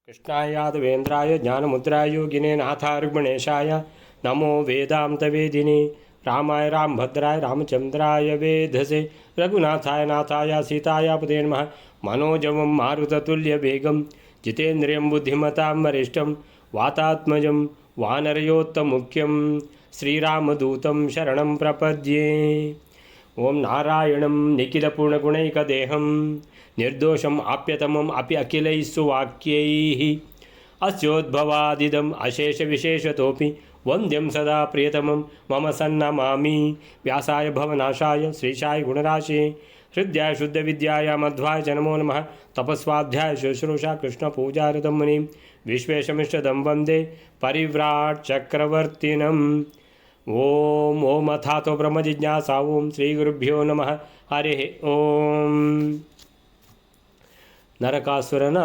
कृष्णायादवेन्द्राय ज्ञानमुद्राय योगिने नाथार्गणेशाय नमो वेदान्तवेदिने रामाय रामभद्राय रामचन्द्राय वेधसे रघुनाथाय नाथाय सीताय पदे नमः मनोजवं मारुततुल्यवेगं जितेन्द्रियं बुद्धिमतां वरिष्ठं वातात्मजं वानरयोत्तमुख्यं श्रीरामदूतं शरणं प्रपद्ये। ओं नारायणं निखिलपूर्णगुणैकदेहं निर्दोषम् आप्यतमम् अपि अखिलैः सुवाक्यैः अस्योद्भवादिदम् अशेषविशेषतोऽपि वन्द्यं सदा प्रियतमं मम सन्नमामि। व्यासाय भवनाशाय श्रीशाय गुणराशे हृद्याय शुद्धविद्याय मध्वाय च नमो नमः। तपस्वाध्याय शुश्रूषा कृष्णपूजारतं मुनिं विश्वेशमिष्टदं वन्दे परिव्राट् चक्रवर्तिनम्। ओम ओम अथातो ब्रह्म जिज्ञासा ओम श्री गुरुभ्यो नमः हरि ओम। ನರಕಾಸುರನ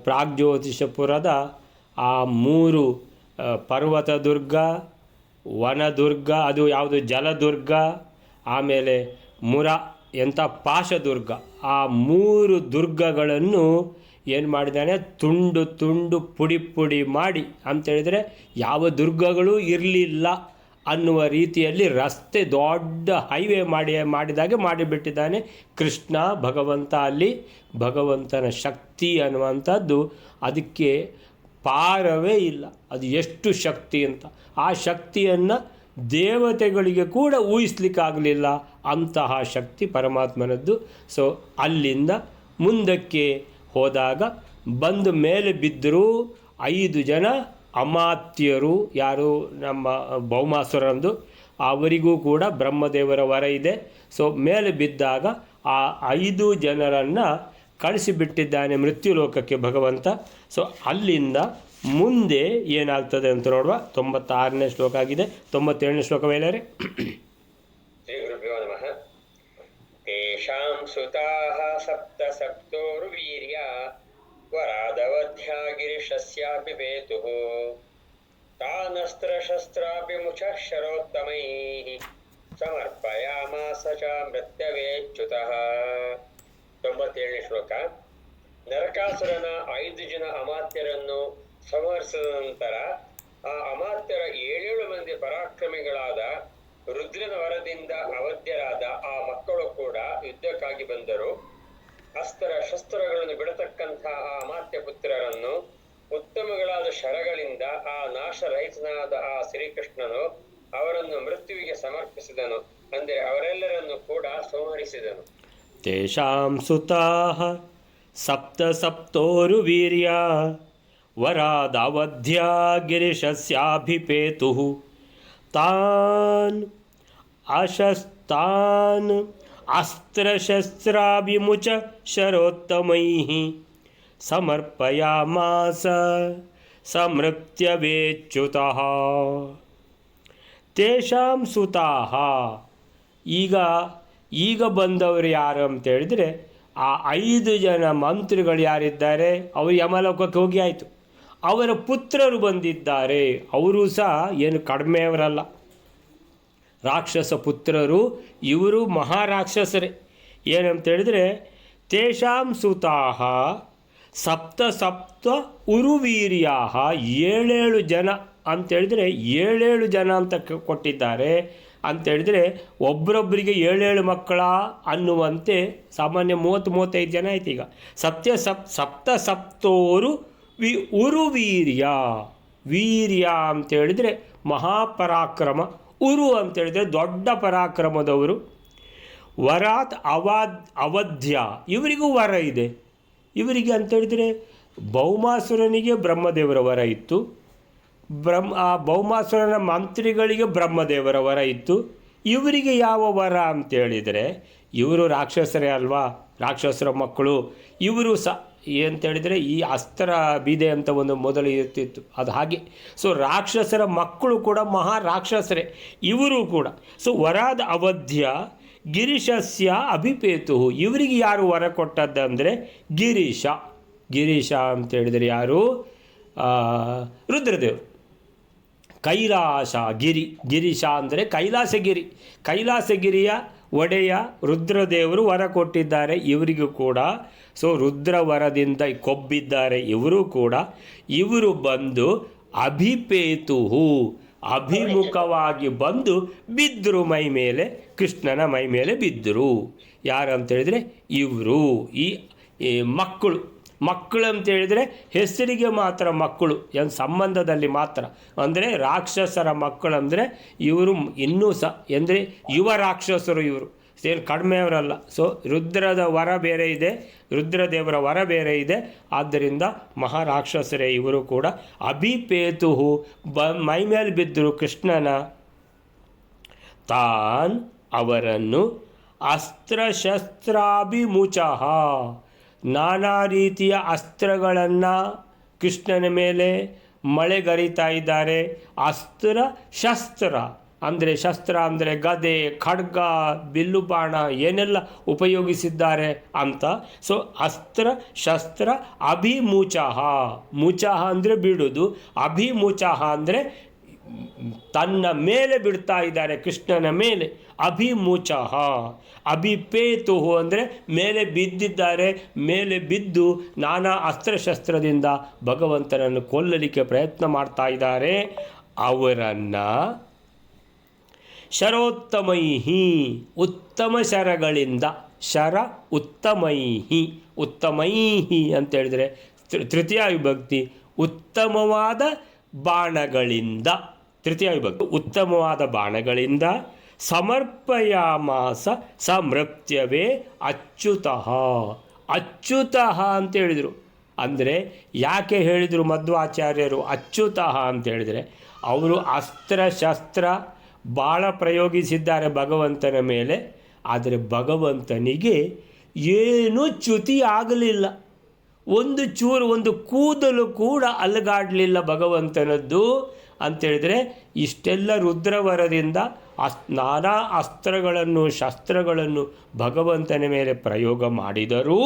ಪ್ರಾಗ್ಜ್ಯೋತಿಷಪುರದ ಆ ಮೂರು ಪರ್ವತ ದುರ್ಗ, ವನದುರ್ಗ, ಅದು ಯಾವುದು ಜಲದುರ್ಗ, ಆಮೇಲೆ ಮುರ ಎಂಥ ಪಾಶದುರ್ಗ, ಆ ಮೂರು ದುರ್ಗಗಳನ್ನು ಏನು ಮಾಡಿದ್ದಾನೆ, ತುಂಡು ತುಂಡು ಪುಡಿ ಪುಡಿ ಮಾಡಿ ಅಂತೇಳಿದರೆ ಯಾವ ದುರ್ಗಗಳು ಇರಲಿಲ್ಲ ಅನ್ನುವ ರೀತಿಯಲ್ಲಿ ರಸ್ತೆ ದೊಡ್ಡ ಹೈವೇ ಮಾಡಿದಾಗೆ ಮಾಡಿಬಿಟ್ಟಿದ್ದಾನೆ ಕೃಷ್ಣ ಭಗವಂತ. ಅಲ್ಲಿ ಭಗವಂತನ ಶಕ್ತಿ ಅನ್ನುವಂಥದ್ದು ಅದಕ್ಕೆ ಪಾರವೇ ಇಲ್ಲ. ಅದು ಎಷ್ಟು ಶಕ್ತಿ ಅಂತ, ಆ ಶಕ್ತಿಯನ್ನು ದೇವತೆಗಳಿಗೆ ಕೂಡ ಊಹಿಸ್ಲಿಕ್ಕಾಗಲಿಲ್ಲ, ಅಂತಹ ಶಕ್ತಿ ಪರಮಾತ್ಮನದ್ದು. ಸೊ ಅಲ್ಲಿಂದ ಮುಂದಕ್ಕೆ ಹೋದಾಗ ಬಂದು ಮೇಲೆ ಬಿದ್ದರೂ 5 ಜನ ಅಮಾತ್ಯರು, ಯಾರು ನಮ್ಮ ಭೌಮಾಸುರಂದು, ಅವರಿಗೂ ಕೂಡ ಬ್ರಹ್ಮದೇವರ ವರ ಇದೆ. ಸೊ ಮೇಲೆ ಬಿದ್ದಾಗ ಆ 5 ಜನರನ್ನು ಕಳಿಸಿಬಿಟ್ಟಿದ್ದಾನೆ ಮೃತ್ಯುಲೋಕಕ್ಕೆ ಭಗವಂತ. ಸೊ ಅಲ್ಲಿಂದ ಮುಂದೆ ಏನಾಗ್ತದೆ ಅಂತ ನೋಡುವ. 96ನೇ ಶ್ಲೋಕ ಆಗಿದೆ, 97ನೇ ಶ್ಲೋಕ ವೇಳೆ ಶ್ರೀ ಗುರುಭ್ಯೋ ನಮಃ. ತೇಷಾಂ ಸುತಾಃ ಸಪ್ತ ಸಪ್ತೋರ್ವೀರ್ಯ ವರಾದವಧ್ಯಾಗಿರಿಶಸ್ಯಾಪಿ ವೇತುಃ ತಾನಸ್ತ್ರಶಸ್ತ್ರಾಪಿ ಮುಚಃ ಶರೋತ್ತಮೈಃ ಸಮರ್ಪಯಾಮಾಸ ಚ ಮೃತ್ಯವೇಚ್ಯುತಃ. 97ನೇ ಶ್ಲೋಕ. ನರಕಾಸುರನ 5 ಜನ ಅಮಾತ್ಯರನ್ನು ಸಂಹರಿಸಿದ ನಂತರ ಆ ಅಮಾತ್ಯರ 7 ಮಂದಿ ಪರಾಕ್ರಮಿಗಳಾದ ರುದ್ರನ ವರದಿಂದ ಅವಧ್ಯರಾದ ಆ ಮಕ್ಕಳು ಕೂಡ ಯುದ್ಧಕ್ಕಾಗಿ ಬಂದರು. ಅಸ್ತ್ರ ಶಸ್ತ್ರಗಳನ್ನು ಬಿಡತಕ್ಕಂತಹ ಆ ಅಮಾತ್ಯ ಪುತ್ರರನ್ನು ಉತ್ತಮಗಳಾದ ಶರಗಳಿಂದ ಆ ನಾಶರಹಿತನಾದ ಆ ಶ್ರೀಕೃಷ್ಣನು ಅವರನ್ನು ಮೃತ್ಯುವಿಗೆ ಸಮರ್ಪಿಸಿದನು, ಅಂದರೆ ಅವರೆಲ್ಲರನ್ನು ಕೂಡ ಸಂಹರಿಸಿದನು. ತೇಷಾಂ ಸುತಾಃ ಸಪ್ತ ಸಪ್ತೋರು ವೀರ್ಯ ವರಾದವಧ್ಯ ಗಿರಿಶಸ್ಯಾಭಿಪೇತುಃ ತಾನ್ ಅಶಸ್ತಾನ್ ಅಸ್ತ್ರಶಸ್ತ್ರಾಭಿಮುಚ ಶರೋತ್ತಮೈಃ ಸಮರ್ಪಯಾಮಾಸ ಸಮೃತ್ಯವೇಚ್ಯುತಃ. ತೇಷಾಂ ಸುತಾಃ, ಈಗ ಬಂದವರು ಯಾರು ಅಂತೇಳಿದರೆ ಆ 5 ಜನ ಮಂತ್ರಿಗಳು ಯಾರಿದ್ದಾರೆ ಅವರು ಯಮಲೋಕಕ್ಕೆ ಹೋಗಿ ಆಯಿತು. ಅವರ ಪುತ್ರರು ಬಂದಿದ್ದಾರೆ, ಅವರು ಸಹ ಏನು ಕಡಿಮೆಯವರಲ್ಲ, ರಾಕ್ಷಸ ಪುತ್ರರು. ಇವರು ಮಹಾರಾಕ್ಷಸರೇ. ಏನಂತೇಳಿದರೆ ತೇಷಾಂ ಸುತಾಃ ಸಪ್ತ ಸಪ್ತ ಉರುವೀರ್ಯಾಃ, 7 ಜನ ಅಂತೇಳಿದರೆ 7 ಜನ ಅಂತ ಕೊಟ್ಟಿದ್ದಾರೆ. ಅಂತೇಳಿದರೆ ಒಬ್ಬರೊಬ್ಬರಿಗೆ 7 ಮಕ್ಕಳ ಅನ್ನುವಂತೆ ಸಾಮಾನ್ಯ 30-35 ಜನ ಆಯ್ತು. ಈಗ ಸಪ್ತ ಸಪ್ತೋರು ಉರುವೀರ್ಯ. ವೀರ್ಯ ಅಂತೇಳಿದರೆ ಮಹಾಪರಾಕ್ರಮ, ಉರು ಅಂತೇಳಿದರೆ ದೊಡ್ಡ ಪರಾಕ್ರಮದವರು. ವರಾತ್ ಅವಧ್ಯ, ಇವರಿಗೂ ವರ ಇದೆ. ಇವರಿಗೆ ಅಂತೇಳಿದರೆ ಭೌಮಾಸುರನಿಗೆ ಬ್ರಹ್ಮದೇವರ ವರ ಇತ್ತು, ಆ ಭೌಮಾಸುರನ ಮಂತ್ರಿಗಳಿಗೆ ಬ್ರಹ್ಮದೇವರ ವರ ಇತ್ತು. ಇವರಿಗೆ ಯಾವ ವರ ಅಂತೇಳಿದರೆ ಇವರು ರಾಕ್ಷಸರೇ ಅಲ್ವಾ, ರಾಕ್ಷಸರ ಮಕ್ಕಳು. ಇವರು ಸಹ ಅಂತೇಳಿದರೆ ಈ ಅಸ್ತ್ರ ಬೀದೆ ಅಂತ ಒಂದು ಮೊದಲು ಇರ್ತಿತ್ತು, ಅದು ಹಾಗೆ. ಸೊ ರಾಕ್ಷಸರ ಮಕ್ಕಳು ಕೂಡ ಮಹಾರಾಕ್ಷಸರೇ ಇವರು ಕೂಡ. ಸೊ ವರಾದ ಅವಧ್ಯ ಗಿರೀಶಸ್ಯ ಅಭಿಪೇತು, ಇವರಿಗೆ ಯಾರು ವರ ಕೊಟ್ಟದ್ದಂದರೆ ಗಿರೀಶ ಅಂತೇಳಿದರೆ ಯಾರು, ರುದ್ರದೇವರು. ಗಿರೀಶ ಅಂದರೆ ಕೈಲಾಸಗಿರಿಯ ಒಡೆಯ ರುದ್ರದೇವರು ವರ ಕೊಟ್ಟಿದ್ದಾರೆ ಇವರಿಗೂ ಕೂಡ. ಸೊ ರುದ್ರ ವರದಿಂದ ಕೊಬ್ಬಿದ್ದಾರೆ ಇವರು ಕೂಡ. ಇವರು ಬಂದು ಅಭಿಪೇತುಹು ಅಭಿಮುಖವಾಗಿ ಬಂದು ಬಿದ್ದರು ಮೈ ಮೇಲೆ, ಕೃಷ್ಣನ ಮೈ ಮೇಲೆ ಬಿದ್ದರು. ಯಾರಂತೇಳಿದರೆ ಇವರು ಈ ಮಕ್ಕಳು ಅಂತೇಳಿದರೆ ಹೆಸರಿಗೆ ಮಾತ್ರ ಮಕ್ಕಳು, ಏನು ಸಂಬಂಧದಲ್ಲಿ ಮಾತ್ರ. ಅಂದರೆ ರಾಕ್ಷಸರ ಮಕ್ಕಳು ಅಂದರೆ ಇವರು ಇನ್ನೂ ಅಂದರೆ ಯುವ ರಾಕ್ಷಸರು ಇವರು, ಸೇರಿ ಕಡಿಮೆಯವರಲ್ಲ. ಸೊ ರುದ್ರದ ವರ ಬೇರೆ ಇದೆ, ರುದ್ರದೇವರ ವರ ಬೇರೆ ಇದೆ. ಆದ್ದರಿಂದ ಮಹಾರಾಕ್ಷಸರೇ ಇವರು ಕೂಡ. ಅಭಿಪೇತುಹು ಮೈ ಮೇಲೆ ಬಿದ್ದರು ಕೃಷ್ಣನ. ತಾನ್ ಅವರನ್ನು ಅಸ್ತ್ರಶಸ್ತ್ರಾಭಿಮುಚಃ ನಾನಾ ರೀತಿಯ ಅಸ್ತ್ರಗಳನ್ನು ಕೃಷ್ಣನ ಮೇಲೆ ಮಳೆಗರಿತಾ ಇದ್ದಾರೆ. ಶಸ್ತ್ರ ಅಂದರೆ ಗದೆ, ಖಡ್ಗ, ಬಿಲ್ಲು ಬಾಣ ಏನೆಲ್ಲ ಉಪಯೋಗಿಸಿದ್ದಾರೆ ಅಂತ. ಸೊ ಶಸ್ತ್ರ ಅಭಿಮುಚಃ, ಮುಚಃ ಅಂದರೆ ಬಿಡುವುದು, ಅಭಿಮುಚಃ ಅಂದರೆ ತನ್ನ ಮೇಲೆ ಬಿಡ್ತಾ ಇದ್ದಾರೆ, ಕೃಷ್ಣನ ಮೇಲೆ. ಅಭಿಮುಚಃ ಅಭಿಪೇತುಹು ಅಂದರೆ ಮೇಲೆ ಬಿದ್ದಿದ್ದಾರೆ, ಮೇಲೆ ಬಿದ್ದು ನಾನಾ ಅಸ್ತ್ರಶಸ್ತ್ರದಿಂದ ಭಗವಂತನನ್ನು ಕೊಲ್ಲಲಿಕ್ಕೆ ಪ್ರಯತ್ನ ಮಾಡ್ತಾ ಇದ್ದಾರೆ. ಅವರನ್ನು ಶರೋತ್ತಮೈಹಿ ಉತ್ತಮ ಶರಗಳಿಂದ, ಶರ ಉತ್ತಮೈಹಿ ಅಂತೇಳಿದರೆ ತೃತೀಯ ವಿಭಕ್ತಿ, ಉತ್ತಮವಾದ ಬಾಣಗಳಿಂದ, ತೃತೀಯ ವಿಭಕ್ತಿ ಉತ್ತಮವಾದ ಬಾಣಗಳಿಂದ ಸಮರ್ಪಯಾಮಾಸ ಸಮೃತ್ಯವೇ ಅಚ್ಯುತಃ. ಅಚ್ಯುತಃ ಅಂತ ಹೇಳಿದರು. ಅಂದರೆ ಯಾಕೆ ಹೇಳಿದರು ಮಧ್ವಾಚಾರ್ಯರು ಅಚ್ಯುತಃ ಅಂತ ಹೇಳಿದರೆ, ಅವರು ಅಸ್ತ್ರಶಸ್ತ್ರ ಭಾಳ ಪ್ರಯೋಗಿಸಿದ್ದಾರೆ ಭಗವಂತನ ಮೇಲೆ. ಆದರೆ ಭಗವಂತನಿಗೆ ಏನೂ ಚ್ಯುತಿ ಆಗಲಿಲ್ಲ. ಒಂದು ಚೂರು, ಒಂದು ಕೂದಲು ಕೂಡ ಅಲುಗಾಡಲಿಲ್ಲ ಭಗವಂತನದ್ದು ಅಂಥೇಳಿದರೆ. ಇಷ್ಟೆಲ್ಲ ರುದ್ರವರದಿಂದ ನಾನಾ ಅಸ್ತ್ರಗಳನ್ನು ಶಸ್ತ್ರಗಳನ್ನು ಭಗವಂತನ ಮೇಲೆ ಪ್ರಯೋಗ ಮಾಡಿದರೂ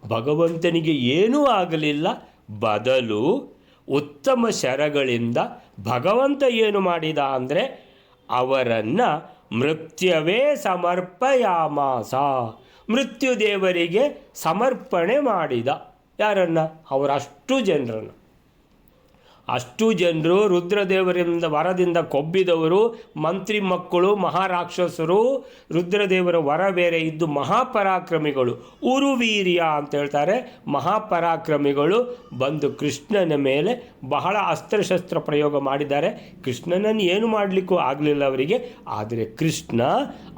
ಭಗವಂತನಿಗೆ ಏನೂ ಆಗಲಿಲ್ಲ. ಬದಲು ಉತ್ತಮ ಶರಗಳಿಂದ ಭಗವಂತ ಏನು ಮಾಡಿದ ಅಂದರೆ ಅವರನ್ನು ಮೃತ್ಯವೇ ಸಮರ್ಪಯಾಮಾಸ, ಮೃತ್ಯುದೇವರಿಗೆ ಸಮರ್ಪಣೆ ಮಾಡಿದ. ಯಾರನ್ನು? ಅವರಷ್ಟು ಜನರನ್ನು. ಅಷ್ಟು ಜನರು ರುದ್ರದೇವರಿಂದ ವರದಿಂದ ಕೊಬ್ಬಿದವರು, ಮಂತ್ರಿ ಮಕ್ಕಳು, ಮಹಾರಾಕ್ಷಸರು. ರುದ್ರದೇವರ ವರ ಬೇರೆ ಇದ್ದು ಮಹಾಪರಾಕ್ರಮಿಗಳು, ಉರುವೀರ್ಯ ಅಂತ ಹೇಳ್ತಾರೆ. ಮಹಾಪರಾಕ್ರಮಿಗಳು ಬಂದು ಕೃಷ್ಣನ ಮೇಲೆ ಬಹಳ ಅಸ್ತ್ರಶಸ್ತ್ರ ಪ್ರಯೋಗ ಮಾಡಿದ್ದಾರೆ. ಕೃಷ್ಣನನ್ನು ಏನು ಮಾಡಲಿಕ್ಕೂ ಆಗಲಿಲ್ಲ ಅವರಿಗೆ. ಆದರೆ ಕೃಷ್ಣ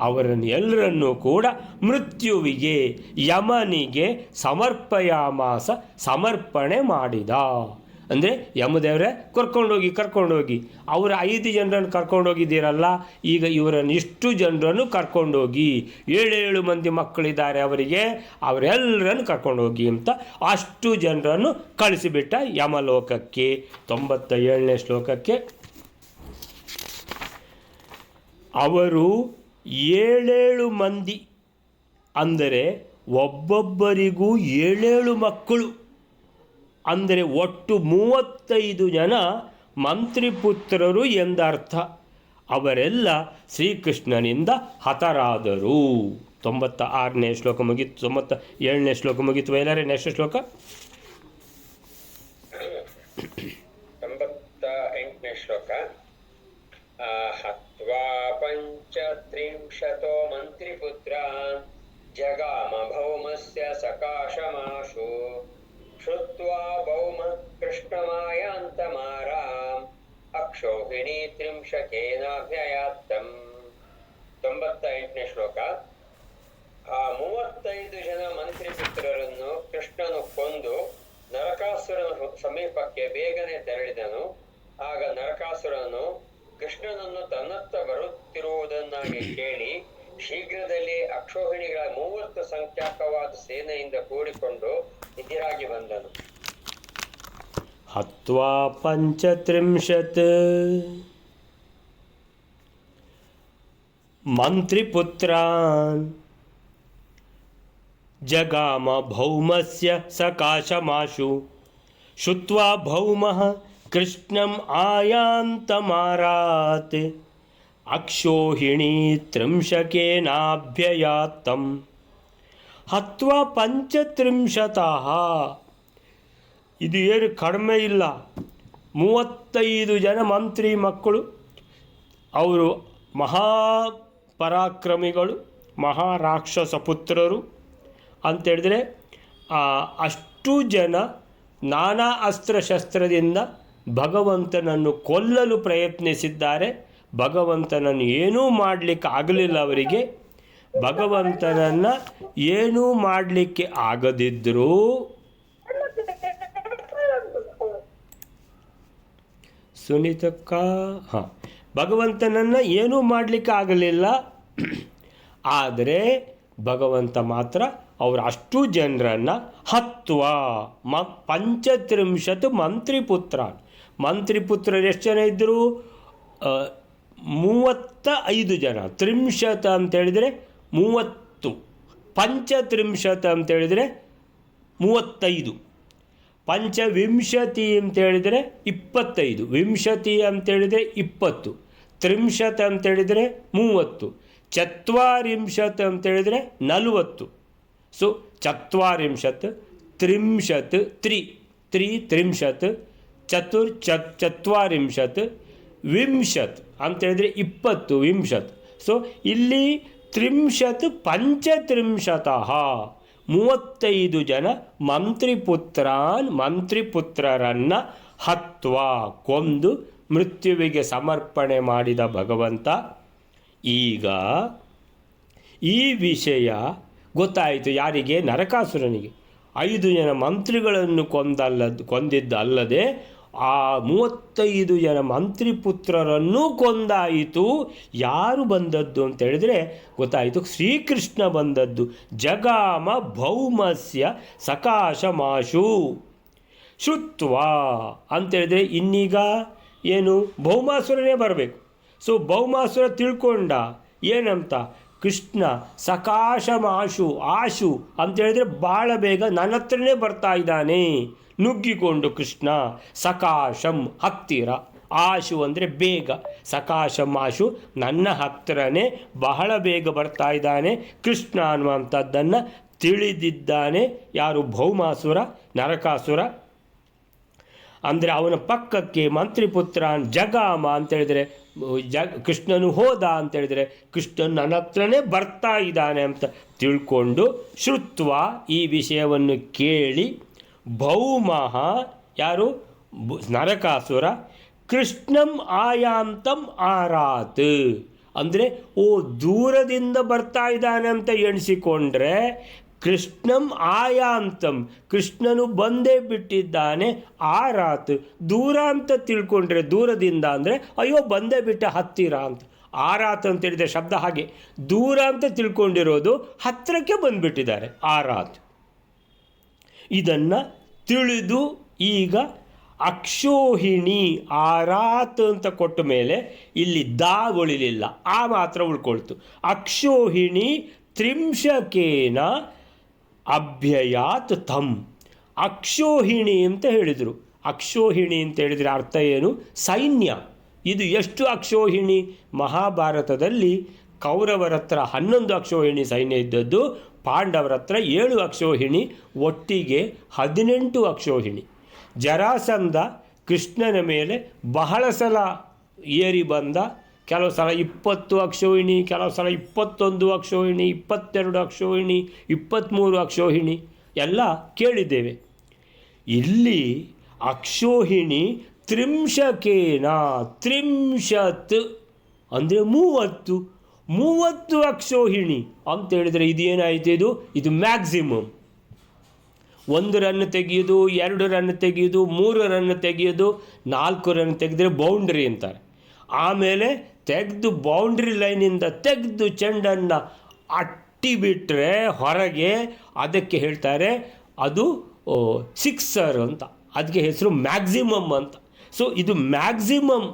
ಅವರನ್ನು ಎಲ್ಲರನ್ನೂ ಕೂಡ ಮೃತ್ಯುವಿಗೆ, ಯಮನಿಗೆ ಸಮರ್ಪಯಾಮಾಸ, ಸಮರ್ಪಣೆ ಮಾಡಿದ. ಅಂದರೆ ಯಮದೇವರೇ ಕರ್ಕೊಂಡೋಗಿ ಅವರ 5 ಜನರನ್ನು ಕರ್ಕೊಂಡೋಗಿದ್ದೀರಲ್ಲ, ಈಗ ಇವರನ್ನು ಇಷ್ಟು ಜನರನ್ನು ಕರ್ಕೊಂಡೋಗಿ, 7 ಮಂದಿ ಮಕ್ಕಳಿದ್ದಾರೆ ಅವರಿಗೆ, ಅವರೆಲ್ಲರನ್ನು ಕರ್ಕೊಂಡೋಗಿ ಅಂತ ಅಷ್ಟು ಜನರನ್ನು ಕಳಿಸಿಬಿಟ್ಟ ಯಮಲೋಕಕ್ಕೆ. 97ನೇ ಶ್ಲೋಕಕ್ಕೆ ಅವರು 7 ಮಂದಿ ಅಂದರೆ ಒಬ್ಬೊಬ್ಬರಿಗೂ 7 ಮಕ್ಕಳು, ಅಂದರೆ ಒಟ್ಟು 35 ಜನ ಮಂತ್ರಿಪುತ್ರರು ಎಂದರ್ಥ. ಅವರೆಲ್ಲ ಶ್ರೀಕೃಷ್ಣನಿಂದ ಹತರಾದರು. 96ನೇ ಶ್ಲೋಕ ಮುಗಿತು, 97ನೇ ಶ್ಲೋಕ ಮುಗಿತು. ಎಲ್ಲರೇ ನೆಕ್ಸ್ಟ್ ಶ್ಲೋಕ 98ನೇ ಶ್ಲೋಕ. ಹತ್ವಾ ಪಂಚತ್ರಿಂಶತೋ ಮಂತ್ರಿಪುತ್ರಾನ್ ಜಗಾಮ ಭೌಮಸ್ಯ ಸಕಾಶಮಾಶು ಶ್ರುತ್ವಾ ಭೌಮ ಕೃಷ್ಣಮಾಯಾಂತಮಾರಾಮ್ ಅಕ್ಷೋಹಿಣಿ ತ್ರಿಂಶಕೇನಾಭ್ಯಯಾತ್ತಂ. 98ನೇ ಶ್ಲೋಕ. ಆ 35 ಜನ ಮಂತ್ರಿಪುತ್ರರನ್ನು ಕೃಷ್ಣನು ಕೊಂದು ನರಕಾಸುರನ ಸಮೀಪಕ್ಕೆ ಬೇಗನೆ ತೆರಳಿದನು. ಆಗ ನರಕಾಸುರನು ಕೃಷ್ಣನನ್ನು ತನ್ನತ್ತ ಬರುತ್ತಿರುವುದನ್ನಾಗಿ ಕೇಳಿ ಶೀಘ್ರದಲ್ಲಿ ಅಕ್ಷೋಹಿಣಿಗಳ 30 ಸಂಖ್ಯಾಕವಾದ ಸೇನೆಯಿಂದ ಕೂಡಿಕೊಂಡು ಎದುರಾಗಿ ಬಂದನು. ಹತ್ವಾ ಪಂಚತ್ರಿಂಶತ್ ಮಂತ್ರಿಪುತ್ರಾನ್ ಜಗಾಮ ಭೌಮಸ್ಯ ಸಕಾಶಮಾಶು ಶುತ್ವಾ ಭೌಮಃ ಕೃಷ್ಣಂ ಆಯಾಂತಮಾರಾತ್ ಅಕ್ಷೋಹಿಣಿ ತ್ರಿಂಶಕೇನಾಭ್ಯಯಾತ್ತಂ ಹತ್ವಾ ಪಂಚತ್ರಿಂಶತಃ. ಇದು ಏನು ಕಡಿಮೆ ಇಲ್ಲ, 35 ಜನ ಮಂತ್ರಿ ಮಕ್ಕಳು, ಅವರು ಮಹಾಪರಾಕ್ರಮಿಗಳು, ಮಹಾರಾಕ್ಷಸ ಪುತ್ರರು ಅಂತೇಳಿದರೆ ಅಷ್ಟು ಜನ ನಾನಾ ಅಸ್ತ್ರಶಸ್ತ್ರದಿಂದ ಭಗವಂತನನ್ನು ಕೊಲ್ಲಲು ಪ್ರಯತ್ನಿಸಿದ್ದಾರೆ. ಭಗವಂತನನ್ನು ಏನೂ ಮಾಡಲಿಕ್ಕೆ ಆಗಲಿಲ್ಲ ಅವರಿಗೆ. ಭಗವಂತನನ್ನು ಏನೂ ಮಾಡಲಿಕ್ಕೆ ಆಗದಿದ್ದರೂ ಸುನೀತಕ್ಕ ಭಗವಂತನನ್ನು ಏನೂ ಮಾಡಲಿಕ್ಕೆ ಆಗಲಿಲ್ಲ. ಆದರೆ ಭಗವಂತ ಮಾತ್ರ ಅವರು ಅಷ್ಟು ಜನರನ್ನು ಹತ್ವ ಪಂಚತ್ರಿಂಶತ್ ಮಂತ್ರಿಪುತ್ರ. ಮಂತ್ರಿಪುತ್ರರು ಎಷ್ಟು ಜನ ಇದ್ದರು? 35 ಜನ. ತ್ರಿಂಶತ್ ಅಂತೇಳಿದರೆ 30, ಪಂಚತ್ರಿಂಶತ್ ಅಂತೇಳಿದರೆ 35, ಪಂಚವಿಂಶತಿ ಅಂತೇಳಿದರೆ 25, ವಿಂಶತಿ ಅಂತೇಳಿದರೆ 20, ತ್ರಿಂಶತ್ ಅಂತೇಳಿದರೆ 30, ಚತ್ವಾರಿಂಶತ್ ಅಂತೇಳಿದರೆ 40. ಸೊ ಚತ್ವಾರಿಂಶತ್, ತ್ರಿಂಶತ್, ತ್ರಿಂಶತ್, ಚತ್ವಾರಿಂಶತ್, ವಿಂಶತ್ ಅಂತೇಳಿದರೆ 20, ವಿಂಶತ್. ಸೊ ಇಲ್ಲಿ ತ್ರಿಂಶತ್ ಪಂಚತ್ರಿಂಶತಃ 35 ಜನ ಮಂತ್ರಿಪುತ್ರರನ್ನು ಹತ್ವ ಕೊಂದು ಮೃತ್ಯುವಿಗೆ ಸಮರ್ಪಣೆ ಮಾಡಿದ ಭಗವಂತ. ಈಗ ಈ ವಿಷಯ ಗೊತ್ತಾಯಿತು ಯಾರಿಗೆ? ನರಕಾಸುರನಿಗೆ. 5 ಜನ ಮಂತ್ರಿಗಳನ್ನು ಕೊಂದಿದ್ದಲ್ಲದೆ ಆ 35 ಜನ ಮಂತ್ರಿಪುತ್ರರನ್ನು ಕೊಂದಾಯಿತು. ಯಾರು ಬಂದದ್ದು ಅಂತ ಹೇಳಿದರೆ ಗೊತ್ತಾಯಿತು, ಶ್ರೀಕೃಷ್ಣ ಬಂದದ್ದು. ಜಗಾಮ ಭೌಮಸ್ಯ ಸಕಾಶಮಾಶು ಶ್ರುತ್ವ ಅಂತೇಳಿದರೆ ಇನ್ನೀಗ ಏನು? ಭೌಮಾಸುರನೇ ಬರಬೇಕು. ಸೊ ಭೌಮಾಸುರ ತಿಳ್ಕೊಂಡ ಏನಂತ, ಕೃಷ್ಣ ಸಕಾಶಮಾಶು, ಆಶು ಅಂತೇಳಿದರೆ ಭಾಳ ಬೇಗ ನನ್ನ ಹತ್ರನೇ ಬರ್ತಾ ಇದ್ದಾನೆ ನುಗ್ಗಿಕೊಂಡು. ಕೃಷ್ಣ ಸಕಾಶಂ ಹತ್ತಿರ, ಆಶು ಅಂದರೆ ಬೇಗ, ಸಕಾಶಮಾಶು ನನ್ನ ಹತ್ತಿರನೇ ಬಹಳ ಬೇಗ ಬರ್ತಾ ಇದ್ದಾನೆ ಕೃಷ್ಣ ಅನ್ನುವಂಥದ್ದನ್ನು ತಿಳಿದಿದ್ದಾನೆ. ಯಾರು? ಭೌಮಾಸುರ, ನರಕಾಸುರ. ಅಂದರೆ ಅವನ ಪಕ್ಕಕ್ಕೆ ಮಂತ್ರಿಪುತ್ರ ಜಗಾಮ ಅಂತೇಳಿದರೆ ಕೃಷ್ಣನು ಹೋದ ಅಂತೇಳಿದರೆ ಕೃಷ್ಣನು ನನ್ನ ಹತ್ರನೇ ಬರ್ತಾ ಇದ್ದಾನೆ ಅಂತ ತಿಳ್ಕೊಂಡು, ಶ್ರುತ್ವ ಈ ವಿಷಯವನ್ನು ಕೇಳಿ, ಭೌಮಃ ಯಾರು? ನರಕಾಸುರ, ಕೃಷ್ಣಂ ಆಯಾಂತಂ ಆರಾತ್ ಅಂದರೆ ದೂರದಿಂದ ಬರ್ತಾ ಇದ್ದಾನೆ ಅಂತ ಎಣಿಸಿಕೊಂಡ್ರೆ, ಕೃಷ್ಣಂ ಆಯಾಂತಂ ಕೃಷ್ಣನು ಬಂದೇ ಬಿಟ್ಟಿದ್ದಾನೆ, ಆರಾತ್ ದೂರ ಅಂತ ತಿಳ್ಕೊಂಡ್ರೆ, ದೂರದಿಂದ ಅಂದರೆ ಅಯ್ಯೋ ಬಂದೇ ಬಿಟ್ಟ ಹತ್ತಿರ ಅಂತ. ಆರಾತ್ ಅಂತ ಹೇಳಿದರೆ ಶಬ್ದ ಹಾಗೆ, ದೂರ ಅಂತ ತಿಳ್ಕೊಂಡಿರೋದು ಹತ್ತಿರಕ್ಕೆ ಬಂದುಬಿಟ್ಟಿದ್ದಾರೆ, ಆರಾತ್. ಇದನ್ನು ತಿಳಿದು ಈಗ ಅಕ್ಷೋಹಿಣಿ ಆರಾತ್ ಅಂತ ಕೊಟ್ಟ ಮೇಲೆ ಇಲ್ಲಿ ದಾಗೊಳಿಲಿಲ್ಲ, ಆ ಮಾತ್ರ ಉಳ್ಕೊಳ್ತು. ಅಕ್ಷೋಹಿಣಿ ತ್ರಿಂಶಕೇನ ಅಭ್ಯಯಾತ್ ತಂ. ಅಕ್ಷೋಹಿಣಿ ಅಂತ ಹೇಳಿದರು. ಅಕ್ಷೋಹಿಣಿ ಅಂತ ಹೇಳಿದರೆ ಅರ್ಥ ಏನು? ಸೈನ್ಯ. ಇದು ಎಷ್ಟು ಅಕ್ಷೋಹಿಣಿ? ಮಹಾಭಾರತದಲ್ಲಿ ಕೌರವರ ಹತ್ರ 11 ಅಕ್ಷೋಹಿಣಿ ಸೈನ್ಯ ಇದ್ದದ್ದು, ಪಾಂಡವರ ಹತ್ರ 7 ಅಕ್ಷೋಹಿಣಿ, ಒಟ್ಟಿಗೆ 18 ಅಕ್ಷೋಹಿಣಿ. ಜರಾಸಂಧ ಕೃಷ್ಣನ ಮೇಲೆ ಬಹಳ ಸಲ ಏರಿ ಬಂದ. ಕೆಲವು ಸಲ 20 ಅಕ್ಷೋಹಿಣಿ, ಕೆಲವು ಸಲ 21 ಅಕ್ಷೋಹಿಣಿ, 22 ಅಕ್ಷೋಹಿಣಿ, 23 ಅಕ್ಷೋಹಿಣಿ ಎಲ್ಲ ಕೇಳಿದ್ದೇವೆ. ಇಲ್ಲಿ ಅಕ್ಷೋಹಿಣಿ ತ್ರಿಂಶಕೇನ, ತ್ರಿಂಶತ್ ಅಂದರೆ 30 ಅಕ್ಷೋಹಿಣಿ ಅಂತೇಳಿದರೆ ಇದೇನಾಯಿತು? ಇದು ಮ್ಯಾಕ್ಸಿಮಮ್. 1 ರನ್ ತೆಗೆಯೋದು, 2 ರನ್ ತೆಗೆಯೋದು, 3 ರನ್ ತೆಗೆಯೋದು, 4 ರನ್ ತೆಗೆದರೆ ಬೌಂಡ್ರಿ ಅಂತಾರೆ. ಆಮೇಲೆ ತೆಗೆದು ಬೌಂಡ್ರಿ ಲೈನಿಂದ ತೆಗೆದು ಚೆಂಡನ್ನು ಅಟ್ಟಿಬಿಟ್ರೆ ಹೊರಗೆ, ಅದಕ್ಕೆ ಹೇಳ್ತಾರೆ ಅದು ಸಿಕ್ಸರ್ ಅಂತ. ಅದಕ್ಕೆ ಹೆಸರು ಮ್ಯಾಕ್ಸಿಮಮ್ ಅಂತ. ಸೊ ಇದು ಮ್ಯಾಕ್ಸಿಮಮ್.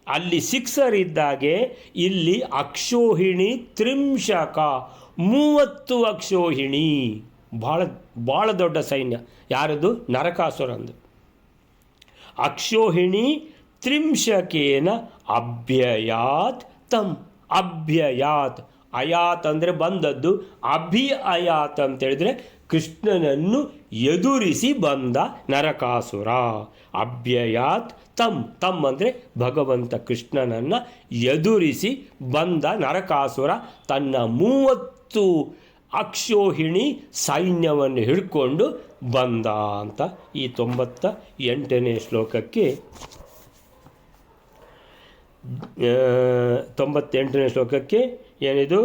ಅಲ್ಲಿ ಸಿಕ್ಸರ್ ಇದ್ದಾಗೆ ಇಲ್ಲಿ ಅಕ್ಷೋಹಿಣಿ ತ್ರಿಂಶಕ 30 ಅಕ್ಷೋಹಿಣಿ. ಭಾಳ ದೊಡ್ಡ ಸೈನ್ಯ. ಯಾರದು? ನರಕಾಸುರಂದು. ಅಕ್ಷೋಹಿಣಿ ತ್ರಿಂಶಕೇನ ಅಭ್ಯಯಾತ್ ತಮ್ ಅಭ್ಯಯಾತ್. ಅಯಾತ್ ಅಂದರೆ ಬಂದದ್ದು, ಅಯಾತ್ ಅಂತೇಳಿದರೆ ಕೃಷ್ಣನನ್ನು ಎದುರಿಸಿ ಬಂದ ನರಕಾಸುರ. ಅಭ್ಯಯಾತ್ ತಮ್ ಅಂದರೆ ಭಗವಂತ ಕೃಷ್ಣನನ್ನು ಎದುರಿಸಿ ಬಂದ ನರಕಾಸುರ ತನ್ನ 30 ಅಕ್ಷೋಹಿಣಿ ಸೈನ್ಯವನ್ನು ಹಿಡ್ಕೊಂಡು ಬಂದ ಅಂತ ಈ 98ನೇ ಶ್ಲೋಕಕ್ಕೆ 98ನೇ ಶ್ಲೋಕಕ್ಕೆ ಏನಿದು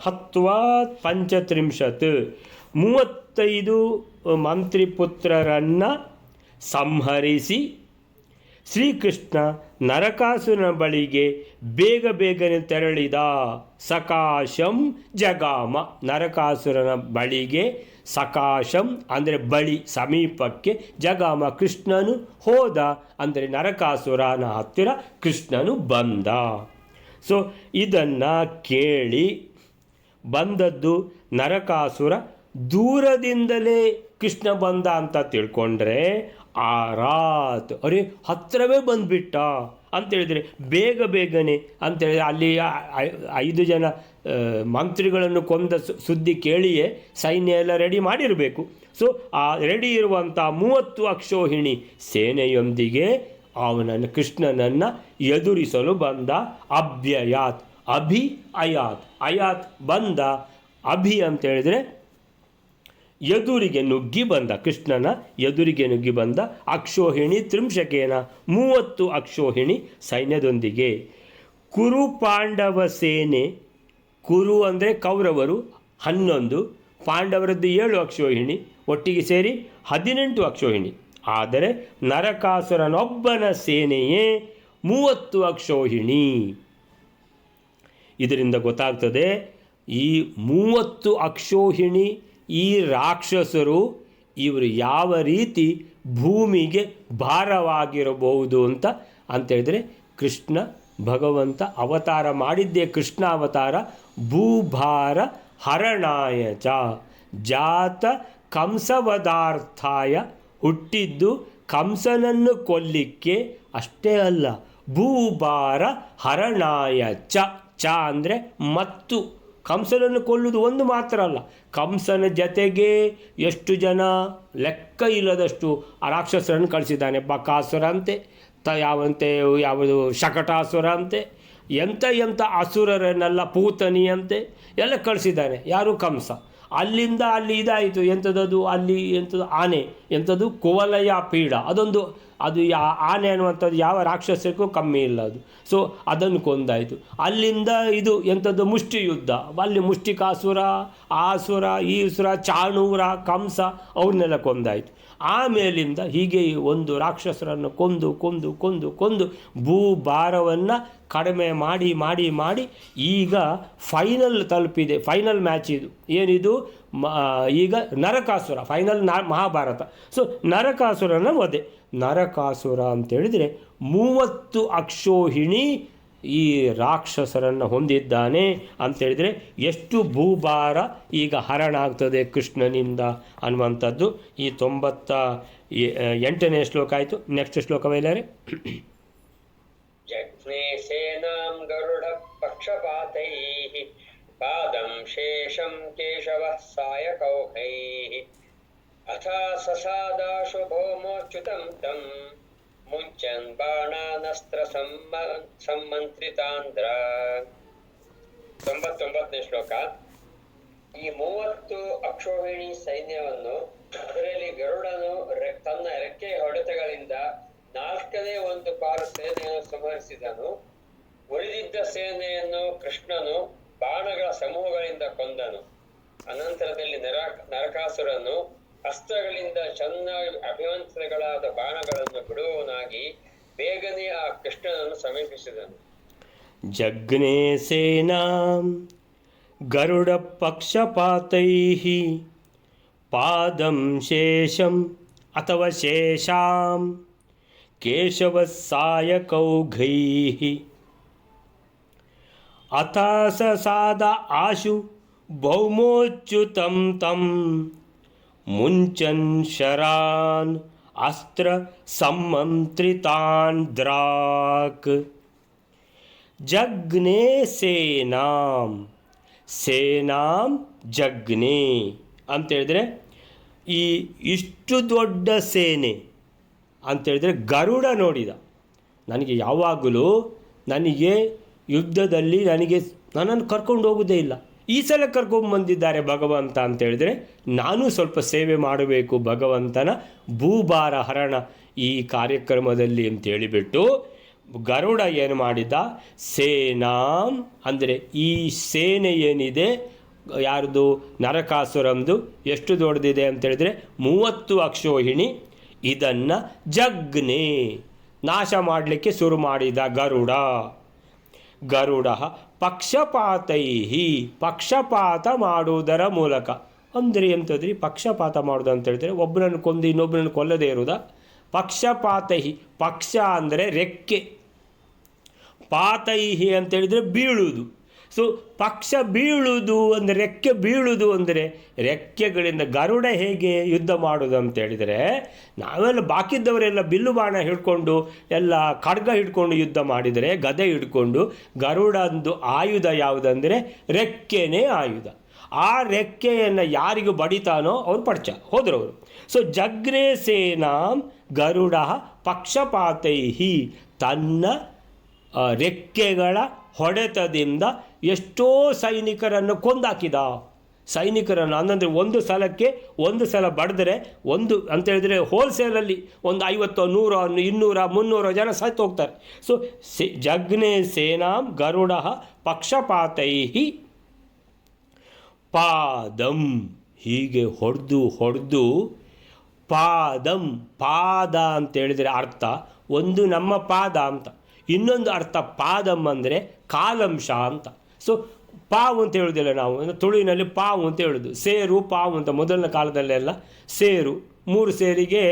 ಹತ್ವಾ ಪಂಚತ್ರಿಂಶತ್ 35 ಮಂತ್ರಿಪುತ್ರರನ್ನು ಸಂಹರಿಸಿ ಶ್ರೀಕೃಷ್ಣ ನರಕಾಸುರನ ಬಳಿಗೆ ಬೇಗನೆ ತೆರಳಿದ. ಸಕಾಶಂ ಜಗಾಮ, ನರಕಾಸುರನ ಬಳಿಗೆ ಸಕಾಶಂ ಅಂದರೆ ಬಳಿ, ಸಮೀಪಕ್ಕೆ, ಜಗಾಮ ಕೃಷ್ಣನು ಹೋದ ಅಂದರೆ ನರಕಾಸುರನ ಹತ್ತಿರ ಕೃಷ್ಣನು ಬಂದ. ಸೊ ಇದನ್ನು ಕೇಳಿ ಬಂದದ್ದು ನರಕಾಸುರ ದೂರದಿಂದಲೇ ಕೃಷ್ಣ ಬಂದ ಅಂತ ತಿಳ್ಕೊಂಡ್ರೆ ಆರಾತ್, ಅರೆ ಹತ್ತಿರವೇ ಬಂದುಬಿಟ್ಟ ಅಂತೇಳಿದರೆ ಬೇಗನೆ ಅಂತೇಳಿದರೆ ಅಲ್ಲಿ 5 ಜನ ಮಂತ್ರಿಗಳನ್ನು ಕೊಂದ ಸುದ್ದಿ ಕೇಳಿಯೇ ಸೈನ್ಯ ಎಲ್ಲ ರೆಡಿ ಮಾಡಿರಬೇಕು. ಸೊ ಆ ರೆಡಿ ಇರುವಂಥ 30 ಅಕ್ಷೋಹಿಣಿ ಸೇನೆಯೊಂದಿಗೆ ಅವನನ್ನು ಕೃಷ್ಣನನ್ನು ಎದುರಿಸಲು ಬಂದ. ಅಭ್ಯಯಾತ್, ಅಯಾತ್ ಬಂದ, ಅಂತೇಳಿದರೆ ಎದುರಿಗೆ ನುಗ್ಗಿ ಬಂದ, ಕೃಷ್ಣನ ಎದುರಿಗೆ ನುಗ್ಗಿ ಬಂದ. ಅಕ್ಷೋಹಿಣಿ ತ್ರಿಂಶಕೇನ, 30 ಅಕ್ಷೋಹಿಣಿ ಸೈನ್ಯದೊಂದಿಗೆ. ಕುರು ಪಾಂಡವ ಸೇನೆ, ಕುರು ಅಂದರೆ ಕೌರವರು 11, ಪಾಂಡವರದ್ದು 7 ಅಕ್ಷೋಹಿಣಿ, ಒಟ್ಟಿಗೆ ಸೇರಿ 18 ಅಕ್ಷೋಹಿಣಿ. ಆದರೆ ನರಕಾಸುರನೊಬ್ಬನ ಸೇನೆಯೇ 30 ಅಕ್ಷೋಹಿಣಿ. ಇದರಿಂದ ಗೊತ್ತಾಗ್ತದೆ ಈ 30 ಅಕ್ಷೋಹಿಣಿ ಈ ರಾಕ್ಷಸರು ಇವರು ಯಾವ ರೀತಿ ಭೂಮಿಗೆ ಭಾರವಾಗಿರಬಹುದು ಅಂತೇಳಿದರೆ ಕೃಷ್ಣ ಭಗವಂತ ಅವತಾರ ಮಾಡಿದ್ದೇ ಕೃಷ್ಣ ಅವತಾರ. ಭೂಭಾರ ಹರಣಾಯ ಚ, ಜಾತ ಕಂಸವಧಾರ್ಥಾಯ, ಹುಟ್ಟಿದ್ದು ಕಂಸನನ್ನು ಕೊಲ್ಲಿಕ್ಕೆ ಅಷ್ಟೇ ಅಲ್ಲ, ಭೂಭಾರ ಹರಣಾಯ ಚ ಅಂದರೆ ಮತ್ತು ಕಂಸನನ್ನು ಕೊಲ್ಲುವುದು ಒಂದು ಮಾತ್ರ ಅಲ್ಲ, ಕಂಸನ ಜೊತೆಗೆ ಎಷ್ಟು ಜನ ಲೆಕ್ಕ ಇಲ್ಲದಷ್ಟು ರಾಕ್ಷಸರನ್ನು ಕಳಿಸಿದ್ದಾನೆ. ಬಕಾಸುರ ಅಂತೆ, ಯಾವುದು ಶಕಟಾಸುರ ಅಂತೆ, ಎಂಥ ಅಸುರರನ್ನೆಲ್ಲ ಪೂತನಿ ಅಂತೆ ಎಲ್ಲ ಕಳಿಸಿದ್ದಾನೆ. ಯಾರು? ಕಂಸ. ಅಲ್ಲಿಂದ ಅಲ್ಲಿ ಇದಾಯಿತು, ಎಂಥದ್ದು ಅಲ್ಲಿ ಎಂಥದ್ದು ಆನೆ, ಎಂಥದ್ದು ಕುವಲಯ ಪೀಡ, ಅದು ಆನೆ ಅನ್ನುವಂಥದ್ದು ಯಾವ ರಾಕ್ಷಸಕ್ಕೂ ಕಮ್ಮಿ ಇಲ್ಲ ಅದು. ಸೊ ಅದನ್ನು ಕೊಂದಾಯಿತು. ಅಲ್ಲಿಂದ ಇದು ಎಂಥದ್ದು ಮುಷ್ಟಿ ಯುದ್ಧ, ಅಲ್ಲಿ ಮುಷ್ಟಿಕಾಸುರ, ಆಸುರ, ಈಸುರ, ಚಾಣೂರ, ಕಂಸ ಅವ್ರನ್ನೆಲ್ಲ ಕೊಂದಾಯಿತು. ಆಮೇಲಿಂದ ಹೀಗೆ ಒಂದು ರಾಕ್ಷಸರನ್ನು ಕೊಂದು ಭೂಭಾರವನ್ನು ಕಡಿಮೆ ಮಾಡಿ ಈಗ ಫೈನಲ್ ತಲುಪಿದೆ. ಫೈನಲ್ ಮ್ಯಾಚ್ ಇದು. ಏನಿದು? ಈಗ ನರಕಾಸುರ, ಫೈನಲ್ ಮಹಾಭಾರತ. ಸೊ ನರಕಾಸುರನ ವಧೆ. ನರಕಾಸುರ ಅಂತೇಳಿದರೆ 30 ಅಕ್ಷೋಹಿಣಿ ಈ ರಾಕ್ಷಸರನ್ನು ಹೊಂದಿದ್ದಾನೆ ಅಂತೇಳಿದರೆ ಎಷ್ಟು ಭೂಭಾರ ಈಗ ಹರಣ ಆಗ್ತದೆ ಕೃಷ್ಣನಿಂದ ಅನ್ನುವಂಥದ್ದು ಈ 98ನೇ ಶ್ಲೋಕ ಆಯಿತು. ನೆಕ್ಸ್ಟ್ ಶ್ಲೋಕವೇಲಾರೆ. ಜಗ್ನೇ ಸೇನಾಂ ಗರುಡ ಪಕ್ಷಪಾತೈಃ ಪಾದಂ ಶೇಷಂ ಕೇಶವಃ ಸಾಯಕೌಹೈಃ ಅಥ ಸಸಾದಾಶು ಭೌಮೋಚ್ಯುತಂ ತಂ ಮುಂಚನ್ ಬಾಣಾನಸ್ತ್ರ ಸಮ್ಮಂತ್ರಿತಾಂಧ್ರ. 99ನೇ ಶ್ಲೋಕ. ಈ 30 ಅಕ್ಷೋಹಿಣಿ ಸೈನ್ಯವನ್ನು, ಅದರಲ್ಲಿ ಗರುಡನು ತನ್ನ ರೆಕ್ಕೆ ಹೊಡೆತಗಳಿಂದ 4ನೇ ಒಂದು ಪಾಲು ಸೇನೆಯನ್ನು ಸಂಹರಿಸಿದನು. ಉಳಿದಿದ್ದ ಸೇನೆಯನ್ನು ಕೃಷ್ಣನು ಬಾಣಗಳ ಸಮೂಹಗಳಿಂದ ಕೊಂದನು. ಅನಂತರದಲ್ಲಿ ನರಕಾಸುರನು ಅಸ್ತ್ರಗಳಿಂದ ಚೆನ್ನಾಗಿ ಅಭಿಮಂತ್ರಿಗಳಾದ ಬಾಣಗಳನ್ನು ಬಿಡುವವನಾಗಿ ಬೇಗನೆ ಆ ಕೃಷ್ಣನನ್ನು ಸಮೀಪಿಸಿದನು. ಜಗ್ನೇ ಸೇನಾಂ ಗರುಡ ಪಕ್ಷಪಾತೈಃ ಪಾದಂ ಶೇಷಂ ಅಥವಾ ಶೇಷಾಂ ಕೇಶವಸ್ಸಾಯಕೌಘೈಃ ಅಥಾಸಸಾದ ಆಶು ಭೌಮೋಚ್ಯುತಂ ತಂ ಮುಂಚನ್ ಶರಾನ್ ಅಸ್ತ್ರ ಸಮ್ಮಂತ್ರಿತಾನ್ ದ್ರಾಕ್. ಜಗ್ನೇ ಸೇನಾಂ, ಸೇನಾಂ ಜಗ್ನೇ ಅಂತೇಳಿದರೆ ಈ ಇಷ್ಟು ದೊಡ್ಡ ಸೇನೆ ಅಂತೇಳಿದರೆ ಗರುಡ ನೋಡಿದ. ನನಗೆ ಯಾವಾಗಲೂ ನನಗೆ ಯುದ್ಧದಲ್ಲಿ ನನ್ನನ್ನು ಕರ್ಕೊಂಡು ಹೋಗೋದೇ ಇಲ್ಲ, ಈ ಸಲ ಕರ್ಕೊಂಬಂದಿದ್ದಾರೆ ಭಗವಂತ ಅಂತೇಳಿದರೆ ನಾನು ಸ್ವಲ್ಪ ಸೇವೆ ಮಾಡಬೇಕು ಭಗವಂತನ ಭೂಭಾರ ಹರಣ ಈ ಕಾರ್ಯಕ್ರಮದಲ್ಲಿ ಅಂತೇಳಿಬಿಟ್ಟು ಗರುಡ ಏನು ಮಾಡಿದ, ಸೇನಾಂ ಅಂದರೆ ಈ ಸೇನೆ ಏನಿದೆ ಯಾರ್ದು, ನರಕಾಸುರಂದು ಎಷ್ಟು ದೊಡ್ಡದಿದೆ ಅಂತೇಳಿದರೆ 30 ಅಕ್ಷೋಹಿಣಿ, ಇದನ್ನು ಜಗ್ನೇ ನಾಶ ಮಾಡಲಿಕ್ಕೆ ಶುರು ಮಾಡಿದ ಗರುಡ. ಗರುಡ ಪಕ್ಷಪಾತೈ, ಪಕ್ಷಪಾತ ಮಾಡುವುದರ ಮೂಲಕ ಅಂದರೆ ಎಂಥದ್ರಿ ಪಕ್ಷಪಾತ ಮಾಡೋದು ಅಂತ ಹೇಳಿದ್ರೆ ಒಬ್ಬರನ್ನು ಕೊಂದು ಇನ್ನೊಬ್ಬರನ್ನು ಕೊಲ್ಲದೇ ಇರುವುದ. ಪಕ್ಷಪಾತೈ, ಪಕ್ಷ ಅಂದರೆ ರೆಕ್ಕೆ, ಪಾತೈಹಿ ಅಂತೇಳಿದರೆ ಬೀಳುವುದು. ಸೊ ಪಕ್ಷ ಬೀಳುವುದು ಅಂದರೆ ರೆಕ್ಕೆ ಬೀಳುವುದು ಅಂದರೆ ರೆಕ್ಕೆಗಳಿಂದ ಗರುಡ ಹೇಗೆ ಯುದ್ಧ ಮಾಡೋದು ಅಂತೇಳಿದರೆ ನಾವೆಲ್ಲ ಬಾಕಿದ್ದವರೆಲ್ಲ ಬಿಲ್ಲು ಬಾಣ ಹಿಡ್ಕೊಂಡು ಎಲ್ಲ ಖಡ್ಗ ಹಿಡ್ಕೊಂಡು ಯುದ್ಧ ಮಾಡಿದರೆ, ಗದೆ ಹಿಡ್ಕೊಂಡು, ಗರುಡಂದು ಆಯುಧ ಯಾವುದಂದರೆ ರೆಕ್ಕೆನೇ ಆಯುಧ. ಆ ರೆಕ್ಕೆಯನ್ನು ಯಾರಿಗೂ ಬಡಿತಾನೋ ಅವ್ರು ಪಡ್ಚ ಹೋದ್ರವರು. ಸೊ ಜಗ್ನೇ ಸೇನಾಂ ಗರುಡ ಪಕ್ಷಪಾತೈಹಿ, ತನ್ನ ರೆಕ್ಕೆಗಳ ಹೊಡೆತದಿಂದ ಎಷ್ಟೋ ಸೈನಿಕರನ್ನು ಕೊಂದಾಕಿದ. ಸೈನಿಕರನ್ನು ಅಂದರೆ ಒಂದು ಸಲ ಬಡಿದ್ರೆ ಒಂದು ಅಂತೇಳಿದರೆ ಹೋಲ್ಸೇಲಲ್ಲಿ ಒಂದು 50, 100, 200, 300 ಜನ ಸತ್ತು ಹೋಗ್ತಾರೆ. ಸೊ ಜಗ್ನೇ ಸೇನಾಂ ಗರುಡ ಪಕ್ಷಪಾತೈ ಪಾದಂ, ಹೀಗೆ ಹೊಡೆದು ಪಾದಂ, ಪಾದ ಅಂತೇಳಿದರೆ ಅರ್ಥ ಒಂದು ನಮ್ಮ ಪಾದ ಅಂತ, ಇನ್ನೊಂದು ಅರ್ಥ ಪಾದಂ ಅಂದರೆ ಕಾಲಂಶ ಅಂತ. ಸೊ ಪಾವು ಅಂತ ಹೇಳೋದಿಲ್ಲ ನಾವು, ತುಳುವಿನಲ್ಲಿ ಪಾವು ಅಂತ ಹೇಳೋದು, ಸೇರು ಪಾವು ಅಂತ. ಮೊದಲನ ಕಾಲದಲ್ಲೆಲ್ಲ ಸೇರು, 3 ಸೇರಿಗೆ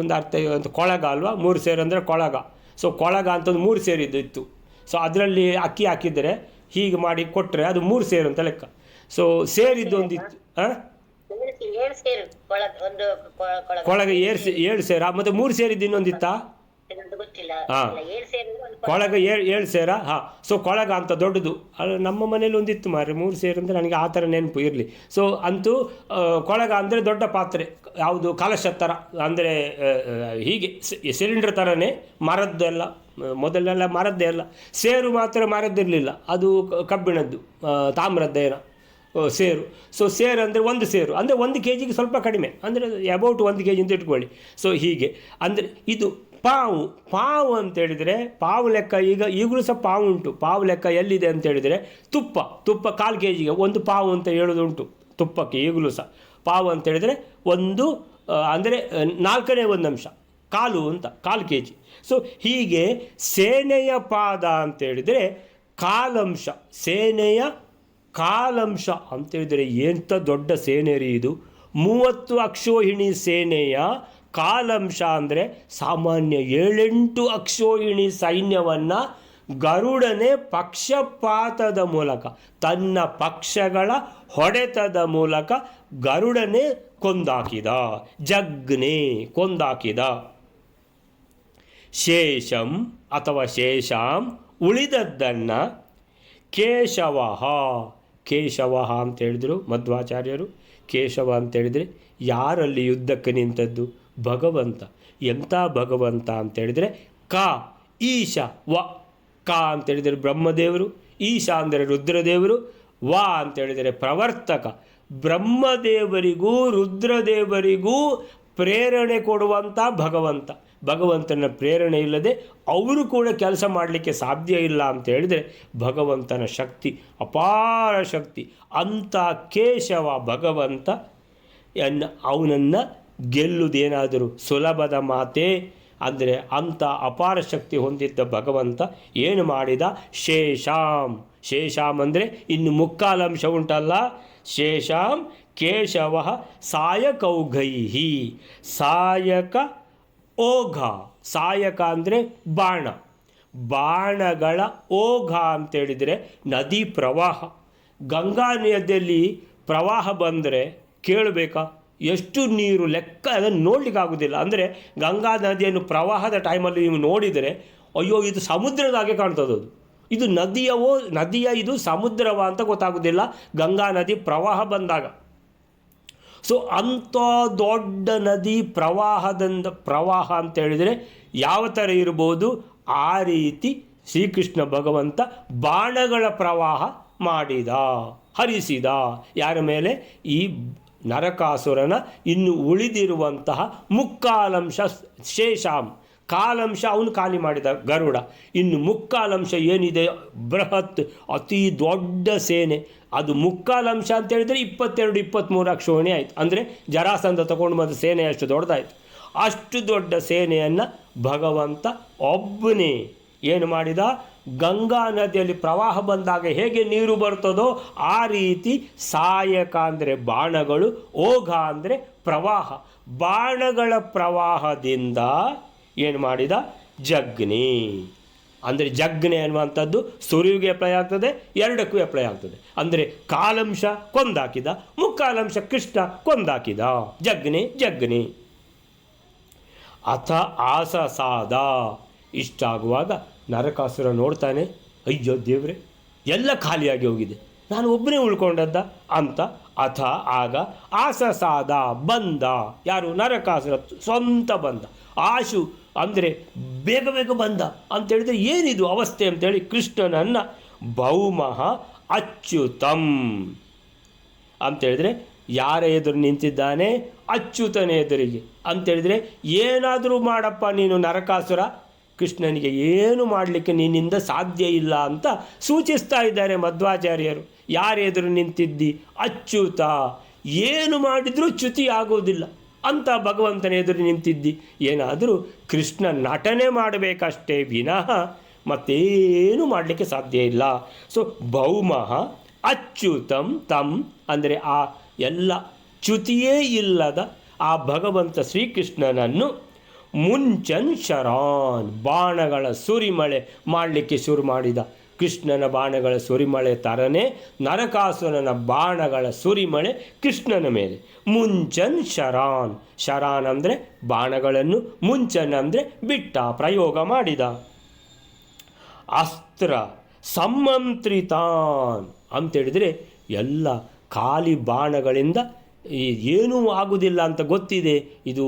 ಒಂದು ಅರ್ಥ ಅಂತ ಕೊಳಗ ಅಲ್ವಾ, 3 ಸೇರು ಅಂದರೆ ಕೊಳಗ. ಸೊ ಕೊಳಗ ಅಂತಂದು 3 ಸೇರಿದ್ದು ಇತ್ತು. ಸೊ ಅದರಲ್ಲಿ ಅಕ್ಕಿ ಹಾಕಿದರೆ ಹೀಗೆ ಮಾಡಿ ಕೊಟ್ಟರೆ ಅದು 3 ಸೇರು ಅಂತ ಲೆಕ್ಕ. ಸೊ ಸೇರಿದ್ದು ಒಂದಿತ್ತು, ಕೊಳಗ 7 ಸೇರ, ಮತ್ತು 3 ಸೇರಿದ್ದು ಇನ್ನೊಂದಿತ್ತಾ, ಹಾಂ ಕೊಳಗ 7 ಸೇರ. ಹಾಂ, ಸೊ ಕೊಳಗ ಅಂತ ದೊಡ್ಡದು ನಮ್ಮ ಮನೇಲಿ ಒಂದಿತ್ತು ಮಾರ್ರೆ, 3 ಸೇರು ಅಂದರೆ ನನಗೆ ಆ ಥರ ನೆನಪು ಇರಲಿ. ಸೊ ಅಂತೂ ಕೊಳಗ ಅಂದರೆ ದೊಡ್ಡ ಪಾತ್ರೆ, ಯಾವುದು ಕಲಶ ಥರ, ಅಂದರೆ ಹೀಗೆ ಸಿಲಿಂಡರ್ ಥರನೇ, ಮರದ್ದೆಲ್ಲ, ಮೊದಲೆಲ್ಲ ಮರದ್ದೇ ಅಲ್ಲ. ಸೇರು ಮಾತ್ರ ಮರದ್ದಿರಲಿಲ್ಲ, ಅದು ಕಬ್ಬಿಣದ್ದು, ತಾಮ್ರದ್ದೇನ ಸೇರು. ಸೊ ಸೇರು ಅಂದರೆ 1 ಸೇರು ಅಂದರೆ 1 kg ಸ್ವಲ್ಪ ಕಡಿಮೆ, ಅಂದರೆ ಅಬೌಟ್ 1 kg ಅಂತ ಇಟ್ಕೊಳ್ಳಿ. ಸೊ ಹೀಗೆ ಅಂದರೆ ಇದು ಪಾವು ಅಂತೇಳಿದರೆ ಪಾವು ಲೆಕ್ಕ ಈಗಲೂ ಸಹ ಪಾವು ಉಂಟು. ಪಾವು ಲೆಕ್ಕ ಎಲ್ಲಿದೆ ಅಂತೇಳಿದರೆ ತುಪ್ಪ 1/4 kgಗೆ 1 ಪಾವು ಅಂತ ಹೇಳೋದುಂಟು ತುಪ್ಪಕ್ಕೆ ಈಗಲೂ ಸಹ. ಪಾವು ಅಂತೇಳಿದರೆ ಒಂದು ಅಂದರೆ 4ನೇ 1 ಅಂಶ, ಕಾಲು ಅಂತ, 1/4 kg. ಸೊ ಹೀಗೆ ಸೇನೆಯ ಪಾದ ಅಂತೇಳಿದರೆ ಕಾಲಂಶ, ಸೇನೆಯ ಕಾಲಂಶ ಅಂತೇಳಿದರೆ ಎಂಥ ದೊಡ್ಡ ಸೇನೆ ರೀ ಇದು. 30 ಅಕ್ಷೋಹಿಣಿ ಸೇನೆಯ ಕಾಲಂಶ ಅಂದರೆ ಸಾಮಾನ್ಯ 7-8 ಅಕ್ಷೋಹಿಣಿ ಸೈನ್ಯವನ್ನು ಗರುಡನೇ ಪಕ್ಷಪಾತದ ಮೂಲಕ, ತನ್ನ ಪಕ್ಷಗಳ ಹೊಡೆತದ ಮೂಲಕ ಗರುಡನೇ ಕೊಂದಾಕಿದ, ಜಗ್ನೇ ಕೊಂದಾಕಿದ. ಶೇಷಂ ಅಥವಾ ಶೇಷಾಂ ಉಳಿದದ್ದನ್ನು ಕೇಶವ ಅಂತ ಹೇಳಿದರು ಮಧ್ವಾಚಾರ್ಯರು. ಕೇಶವ ಅಂತೇಳಿದರೆ ಯಾರಲ್ಲಿ ಯುದ್ಧಕ್ಕೆ ನಿಂತದ್ದು? ಭಗವಂತ. ಎಂಥ ಭಗವಂತ ಅಂತೇಳಿದರೆ ಈಶ ವ, ಅಂತೇಳಿದರೆ ಬ್ರಹ್ಮದೇವರು, ಈಶ ಅಂದರೆ ರುದ್ರದೇವರು, ವ ಅಂತೇಳಿದರೆ ಪ್ರವರ್ತಕ. ಬ್ರಹ್ಮದೇವರಿಗೂ ರುದ್ರದೇವರಿಗೂ ಪ್ರೇರಣೆ ಕೊಡುವಂಥ ಭಗವಂತ. ಭಗವಂತನ ಪ್ರೇರಣೆ ಇಲ್ಲದೆ ಅವರು ಕೂಡ ಕೆಲಸ ಮಾಡಲಿಕ್ಕೆ ಸಾಧ್ಯ ಇಲ್ಲ ಅಂತ ಹೇಳಿದರೆ ಭಗವಂತನ ಶಕ್ತಿ ಅಪಾರ ಶಕ್ತಿ. ಅಂಥ ಕೇಶವ ಭಗವಂತ ಅವನನ್ನು ಗೆಲ್ಲುವುದೇನಾದರೂ ಸುಲಭದ ಮಾತೇ? ಅಂದರೆ ಅಂಥ ಅಪಾರ ಶಕ್ತಿ ಹೊಂದಿದ್ದ ಭಗವಂತ ಏನು ಮಾಡಿದ? ಶೇಷಾಂ ಅಂದರೆ ಇನ್ನು ಮುಕ್ಕಾಲಂಶ ಉಂಟಲ್ಲ, ಶೇಷಾಂ ಕೇಶವ ಸಾಯಕೌಘೈಹಿ. ಸಾಯಕ ಓಘ, ಸಾಯಕ ಅಂದರೆ ಬಾಣಗಳ ಓಘ ಅಂತೇಳಿದರೆ ನದಿ ಪ್ರವಾಹ. ಗಂಗಾ ನದಿಯಲ್ಲಿ ಪ್ರವಾಹ ಬಂದರೆ ಕೇಳಬೇಕಾ ಎಷ್ಟು ನೀರು, ಲೆಕ್ಕ ಅದನ್ನು ನೋಡಲಿಕ್ಕಾಗೋದಿಲ್ಲ. ಅಂದರೆ ಗಂಗಾ ನದಿಯನ್ನು ಪ್ರವಾಹದ ಟೈಮಲ್ಲಿ ನೀವು ನೋಡಿದರೆ ಅಯ್ಯೋ ಇದು ಸಮುದ್ರದ ಹಾಗೆ ಕಾಣ್ತದೆ. ಅದು ಇದು ನದಿಯ ಇದು ಸಮುದ್ರವ ಅಂತ ಗೊತ್ತಾಗೋದಿಲ್ಲ ಗಂಗಾ ನದಿ ಪ್ರವಾಹ ಬಂದಾಗ. ಸೊ ಅಂಥ ದೊಡ್ಡ ನದಿ ಪ್ರವಾಹ ಅಂತ ಹೇಳಿದರೆ ಯಾವ ಥರ ಇರ್ಬೋದು, ಆ ರೀತಿ ಶ್ರೀಕೃಷ್ಣ ಭಗವಂತ ಬಾಣಗಳ ಪ್ರವಾಹ ಮಾಡಿದ, ಹರಿಸಿದ. ಯಾರ ಮೇಲೆ? ಈ ನರಕಾಸುರನ ಇನ್ನು ಉಳಿದಿರುವಂತಹ ಮುಕ್ಕಾಲಂಶ ಶೇಷಾಂ, ಕಾಲಂಶ ಅವನು ಖಾಲಿ ಮಾಡಿದ ಗರುಡ. ಇನ್ನು ಮುಕ್ಕಾಲಂಶ ಏನಿದೆ ಬೃಹತ್ ಅತಿ ದೊಡ್ಡ ಸೇನೆ, ಅದು ಮುಕ್ಕಾಲಂಶ ಅಂತ ಹೇಳಿದರೆ 22-23 ಅಕ್ಷೋಹಿಣಿ ಆಯಿತು. ಅಂದರೆ ಜರಾಸಂಧ ತಗೊಂಡು ಬಂದ ಸೇನೆ ಅಷ್ಟು ದೊಡ್ಡದಾಯಿತು. ಅಷ್ಟು ದೊಡ್ಡ ಸೇನೆಯನ್ನು ಭಗವಂತ ಒಬ್ಬನೇ ಏನು ಮಾಡಿದ? ಗಂಗಾ ನದಿಯಲ್ಲಿ ಪ್ರವಾಹ ಬಂದಾಗ ಹೇಗೆ ನೀರು ಬರ್ತದೋ ಆ ರೀತಿ ಸಾಯಕ ಅಂದರೆ ಬಾಣಗಳು, ಓಘ ಅಂದರೆ ಪ್ರವಾಹ, ಬಾಣಗಳ ಪ್ರವಾಹದಿಂದ ಏನು ಮಾಡಿದ? ಜಗ್ನಿ. ಅಂದರೆ ಜಗ್ನೆ ಅನ್ನುವಂಥದ್ದು ಸುರಿವಿಗೆ ಅಪ್ಲೈ ಆಗ್ತದೆ, ಎರಡಕ್ಕೂ ಅಪ್ಲೈ ಆಗ್ತದೆ. ಅಂದರೆ ಕಾಲಂಶ ಕೊಂದಾಕಿದ, ಮುಕ್ಕಾಲಂಶ ಕೃಷ್ಣ ಕೊಂದಾಕಿದ. ಜಗ್ನೆ. ಅಥ ಆಸಸಾದ. ಇಷ್ಟಾಗುವಾಗ ನರಕಾಸುರ ನೋಡ್ತಾನೆ, ಅಯ್ಯೋ ದೇವ್ರೆ, ಎಲ್ಲ ಖಾಲಿಯಾಗಿ ಹೋಗಿದೆ, ನಾನು ಒಬ್ಬನೇ ಉಳ್ಕೊಂಡದ್ದ ಅಂತ. ಅಥ ಆಗ ಆಸಸಾದ, ಬಂದ. ಯಾರು? ನರಕಾಸುರ ಸ್ವಂತ ಬಂದ. ಆಶು ಅಂದರೆ ಬೇಗ ಬಂದ ಅಂತೇಳಿದರೆ ಏನಿದು ಅವಸ್ಥೆ ಅಂತೇಳಿ ಕೃಷ್ಣನನ್ನು ಭೌಮಃ ಅಚ್ಯುತಂ ಅಂತೇಳಿದರೆ ಯಾರ ಎದುರು ನಿಂತಿದ್ದಾನೆ? ಅಚ್ಯುತನ ಎದುರಿಗೆ. ಅಂತೇಳಿದರೆ ಏನಾದರೂ ಮಾಡಪ್ಪ ನೀನು ನರಕಾಸುರ, ಕೃಷ್ಣನಿಗೆ ಏನು ಮಾಡಲಿಕ್ಕೆ ನಿನ್ನಿಂದ ಸಾಧ್ಯ ಇಲ್ಲ ಅಂತ ಸೂಚಿಸ್ತಾ ಇದ್ದಾರೆ ಮಧ್ವಾಚಾರ್ಯರು. ಯಾರ ಎದುರು ನಿಂತಿದ್ದಿ? ಅಚ್ಯುತ. ಏನು ಮಾಡಿದರೂ ಚ್ಯುತಿ ಆಗೋದಿಲ್ಲ ಅಂತ ಭಗವಂತನ ಎದುರು ನಿಂತಿದ್ದಿ. ಏನಾದರೂ ಕೃಷ್ಣ ನಟನೆ ಮಾಡಬೇಕಷ್ಟೇ ವಿನಃ ಮತ್ತೇನು ಮಾಡಲಿಕ್ಕೆ ಸಾಧ್ಯ ಇಲ್ಲ. ಸೊ ಭೌಮಃ ಅಚ್ಯುತಂ ತಂ ಅಂದರೆ ಆ ಎಲ್ಲ ಚ್ಯುತಿಯೇ ಇಲ್ಲದ ಆ ಭಗವಂತ ಶ್ರೀಕೃಷ್ಣನನ್ನು ಮುಂಚನ್ ಶರಾನ್, ಬಾಣಗಳ ಸುರಿಮಳೆ ಮಾಡಲಿಕ್ಕೆ ಶುರು ಮಾಡಿದ. ಕೃಷ್ಣನ ಬಾಣಗಳ ಸುರಿಮಳೆ ಥರನೇ ನರಕಾಸುರನ ಬಾಣಗಳ ಸುರಿಮಳೆ ಕೃಷ್ಣನ ಮೇಲೆ. ಮುಂಚನ್ ಶರಾನ್, ಶರಾನ್ ಅಂದರೆ ಬಾಣಗಳನ್ನು, ಮುಂಚನ್ ಅಂದರೆ ಬಿಟ್ಟ, ಪ್ರಯೋಗ ಮಾಡಿದ. ಅಸ್ತ್ರ ಸಮ್ಮಂತ್ರಿತಾನ್ ಅಂತೇಳಿದರೆ ಎಲ್ಲ ಖಾಲಿ ಬಾಣಗಳಿಂದ ಏನೂ ಆಗುವುದಿಲ್ಲ ಅಂತ ಗೊತ್ತಿದೆ, ಇದು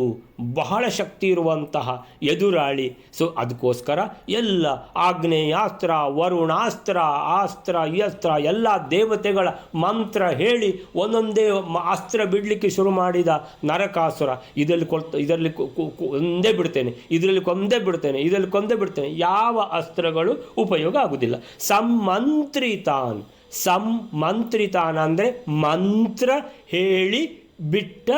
ಬಹಳ ಶಕ್ತಿ ಇರುವಂತಹ ಎದುರಾಳಿ. ಸೊ ಅದಕ್ಕೋಸ್ಕರ ಎಲ್ಲ ಆಗ್ನೇಯಾಸ್ತ್ರ, ವರುಣಾಸ್ತ್ರ, ಅಸ್ತ್ರ, ಈ ಅಸ್ತ್ರ ಎಲ್ಲ ದೇವತೆಗಳ ಮಂತ್ರ ಹೇಳಿ ಒಂದೊಂದೇ ಅಸ್ತ್ರ ಬಿಡಲಿಕ್ಕೆ ಶುರು ಮಾಡಿದ ನರಕಾಸುರ. ಇದರಲ್ಲಿ ಕೊಂದೇ ಬಿಡ್ತೇನೆ, ಇದರಲ್ಲಿ ಕೊಂದೇ ಬಿಡ್ತೇನೆ, ಇದರಲ್ಲಿ ಕೊಂದೇ ಬಿಡ್ತೇನೆ, ಯಾವ ಅಸ್ತ್ರಗಳು ಉಪಯೋಗ ಆಗುವುದಿಲ್ಲ. ಸಮ್ಮಂತ್ರಿತಾನ ಅಂದರೆ ಮಂತ್ರ ಹೇಳಿ ಬಿಟ್ಟ